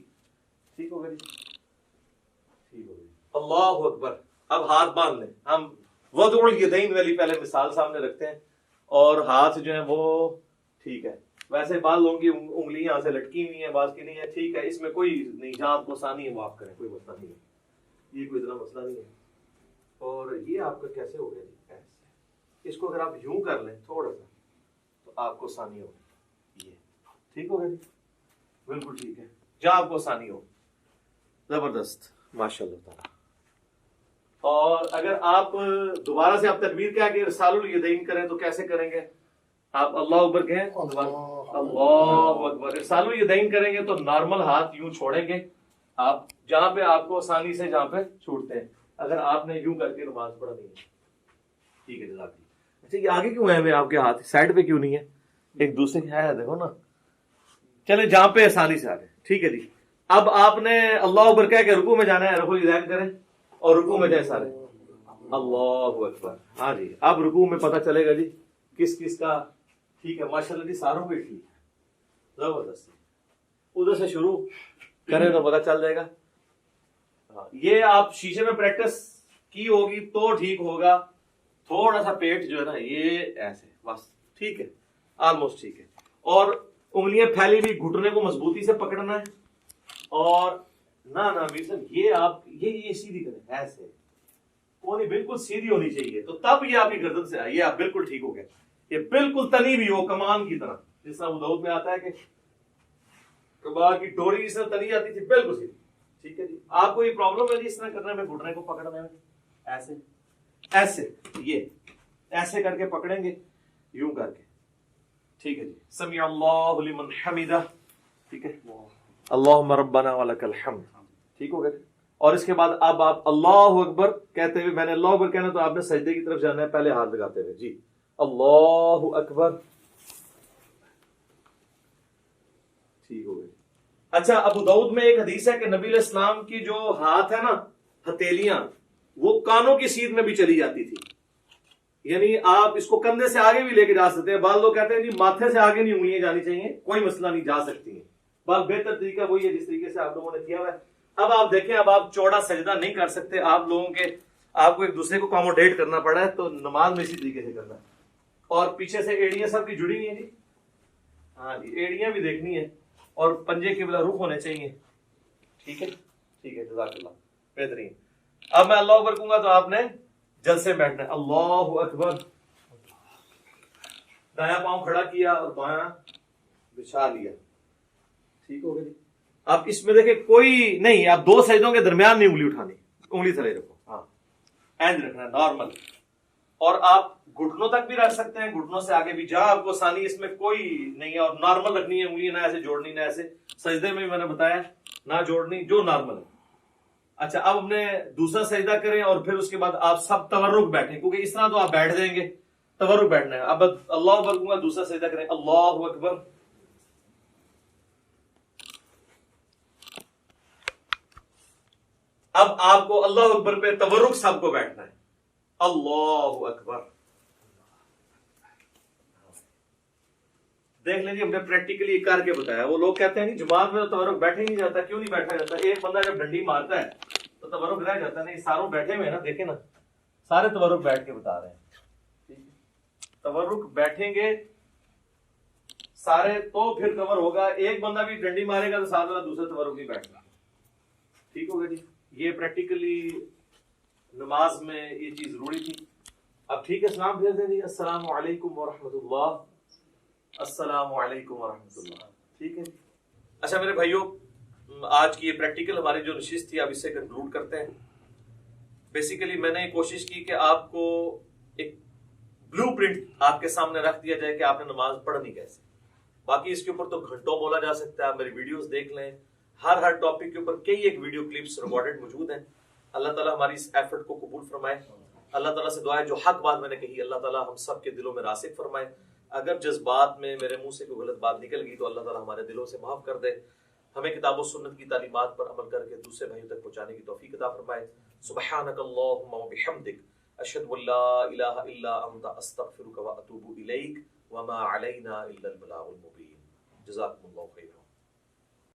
Speaker 1: ٹھیک ہوگا جی، ٹھیک ہوگا. اللہ اکبر. اب ہاتھ باندھ لیں. ہم وضع الیدین والی پہلے مثال سامنے رکھتے ہیں، اور ہاتھ جو ہیں وہ ٹھیک ہے. ویسے بعض لوگوں کی انگلیاں یہاں سے لٹکی ہوئی ہیں، بعض کی نہیں ہے. ٹھیک ہے، اس میں کوئی نہیں، جہاں آپ کو آسانی ہے وہ آپ کریں، کوئی مسئلہ نہیں ہے، یہ کوئی اتنا مسئلہ نہیں ہے. اور یہ آپ کا کیسے ہو گیا جی؟ ایسے اس کو اگر آپ یوں کر لیں تھوڑا سا تو آپ کو آسانی ہوگی. یہ ٹھیک ہوگا جی، بالکل ٹھیک ہے، جہاں آپ کو آسانی ہو. زبردست، ماشاء اللہ تعالیٰ. اور اگر آپ دوبارہ سے آپ تکبیر کیا کہ ارسال الیدین کریں تو کیسے کریں گے؟ آپ اللہ اکبر کہیں، اللہ اکبر. ارسال الیدین کریں گے تو نارمل ہاتھ یوں چھوڑیں گے آپ، جہاں پہ آپ کو آسانی سے جہاں پہ چھوڑتے ہیں. اگر آپ نے یوں کر کے نماز پڑھا نہیں ہے. ٹھیک ہے جزاک اللہ. اچھا، یہ آگے کیوں ہے آپ کے ہاتھ سائڈ پہ کیوں نہیں ہے؟ ایک دوسرے کے ہے، دیکھو نا. چلے جہاں پہ آسانی سے آ گئے. ٹھیک ہے جی. اب آپ نے اللہ اکبر کہہ کے رکوع میں جانا ہے، رفع الیدین کریں اور رکوع میں جائیں سارے. اللہ اکبر. ہاں جی، اب رکوع میں پتہ چلے گا جی کس کس کا ٹھیک ہے. ماشاء اللہ جی، ساروں پہ ٹھیک ہے، زبردست. ادھر سے شروع کریں تو پتہ چل جائے گا. یہ آپ شیشے میں پریکٹس کی ہوگی تو ٹھیک ہوگا. تھوڑا سا پیٹ جو ہے نا یہ ایسے بس ٹھیک ہے، آلموسٹ ٹھیک ہے. اور انگلیاں پھیلی ہوئی، گھٹنے کو مضبوطی سے پکڑنا ہے. اور نہ میر صاحب یہ آپ یہ سیدھی کریں، ایسے کونی بالکل سیدھی ہونی چاہیے، تو تب یہ آپ کی گردن سے آئی، یہ آپ بالکل ٹھیک ہو گئے. یہ بالکل تنی بھی ہو کمان کی طرح، جس طرح ابو داؤد میں آتا ہے کہ کباغ کی ڈوری جس طرح تنی آتی تھی، بالکل سیدھی. ٹھیک ہے جی. آپ کو یہ پرابلم ہے جی اس طرح کرنے میں، گھٹنے کو پکڑنے میں، ایسے ایسے یہ ایسے کر کے پکڑیں گے، یوں کر کے. ٹھیک ہے جی. سمیع اللہ لمن حمدہ. ٹھیک ہے، اللہم ربنا ولک الحمد. ٹھیک ہو گیا. اور اس کے بعد اب آپ اللہ اکبر کہتے ہوئے، میں نے اللہ اکبر کہنا تو آپ نے سجدے کی طرف جانا ہے پہلے ہاتھ لگاتے ہوئے. جی اللہ اکبر. ٹھیک ہو گئی. اچھا، ابو داؤد میں ایک حدیث ہے کہ نبی علیہ السلام کی جو ہاتھ ہے نا، ہتھیلیاں، وہ کانوں کی سیدھ میں بھی چلی جاتی تھی. یعنی آپ اس کو کندھے سے آگے بھی لے کے جا سکتے ہیں. بعض لوگ کہتے ہیں جی ماتھے سے آگے نہیں انگلیاں جانی چاہیے، کوئی مسئلہ نہیں، جا سکتی ہیں. بس بہتر طریقہ وہی ہے جس طریقے سے آپ لوگوں نے کیا ہوا ہے. اب آپ دیکھیں، اب آپ چوڑا سجدہ نہیں کر سکتے، آپ لوگوں کے آپ کو ایک دوسرے کو اکاموڈیٹ کرنا پڑا ہے، تو نماز میں اسی طریقے سے کرنا ہے. اور پیچھے سے ایڑیاں سب کی جڑی ہوئی ہیں جی. ہاں جی، ایڑیاں بھی دیکھنی ہے اور پنجے قبلہ رخ ہونے چاہیے. ٹھیک ہے، ٹھیک ہے، جزاک اللہ، بہترین. اب میں اللہ اکبر کہوں گا تو آپ نے جلسے بیٹھنا ہے. اللہ اکبر. دایاں پاؤں کھڑا کیا اور بایاں بچھا لیا. ٹھیک ہو گیا جی. اب اس میں دیکھیں کوئی نہیں، آپ دو سجدوں کے درمیان نہیں انگلی اٹھانی، انگلی تھلے رکھو. ہاں، اینڈ رکھنا ہے نارمل. اور آپ گھٹنوں تک بھی رکھ سکتے ہیں، گھٹنوں سے آگے بھی، جہاں آپ کو آسانی، اس میں کوئی نہیں ہے. اور نارمل رکھنی ہے انگلی، نہ ایسے جوڑنی، نہ ایسے. سجدے میں بھی میں نے بتایا نہ جوڑنی، جو نارمل ہے. اچھا، اب ہم نے دوسرا سجدہ کریں اور پھر اس کے بعد آپ سب تورک بیٹھیں، کیونکہ اس طرح تو آپ بیٹھ جائیں گے، تورک بیٹھنا ہے. اب اللہ اکبر کہوں گا، دوسرا سجدہ کریں. اللہ اکبر. اب آپ کو اللہ اکبر پہ تورک سب کو بیٹھنا ہے. اللہ اکبر. دیکھ لیں جی، ہم نے پریکٹیکلی کر کے بتایا. وہ لوگ کہتے ہیں نہیں جماعت میں تو تورک بیٹھے ہی نہیں جاتا. کیوں نہیں بیٹھا جاتا؟ ایک بندہ جب ڈنڈی مارتا ہے تو تورک رہ جاتا ہے. نہیں، ساروں بیٹھے ہوئے ہیں نا، دیکھیں نا، سارے تورک بیٹھ کے بتا رہے ہیں. تورک بیٹھیں گے سارے تو پھر کور ہوگا. ایک بندہ بھی ڈنڈی مارے گا تو ساتھ والا دوسرے تورک نہیں بیٹھے گا. ٹھیک ہوگا جی. یہ پریکٹیکلی نماز میں یہ چیز ضروری تھی. اب ٹھیک ہے، سلام بھیج دیں جی. السلام علیکم ورحمۃ اللہ. السلام علیکم ورحمۃ اللہ. ٹھیک ہے. اچھا میرے بھائیوں، آج کی یہ پریکٹیکل ہماری جو نشست تھی اب اس سے کنکلوڈ کرتے ہیں. بیسیکلی میں نے کوشش کی کہ آپ کو ایک بلو پرنٹ آپ کے سامنے رکھ دیا جائے کہ آپ نے نماز پڑھنی کیسے. باقی اس کے اوپر تو گھنٹوں بولا جا سکتا ہے. آپ میری ویڈیوز دیکھ لیں، ہر ٹاپک کے اوپر کئی ایک ویڈیو کلپس ریکارڈڈ موجود ہیں. اللہ تعالیٰ ہماری اس ایفرٹ کو قبول فرمائے. اللہ تعالیٰ سے دعا ہے جو حق بات میں نے کہی اللہ تعالیٰ ہم سب کے دلوں میں راسخ فرمائے. اگر جذبات میں میرے منہ سے کوئی غلط بات نکل گئی تو اللہ تعالیٰ ہمارے دلوں سے معاف کر دے. ہمیں کتاب و سنت کی تعلیمات پر عمل کر کے دوسرے بھائیوں تک پہنچانے کی توفیق عطا فرمائے. سبحانک اللہم و بحمدک، اشہد ان لا الہ الا انت، استغفرک و اتوب الیک، وما علینا الا البلاغ المبین. جزاکم اللہ خیرا.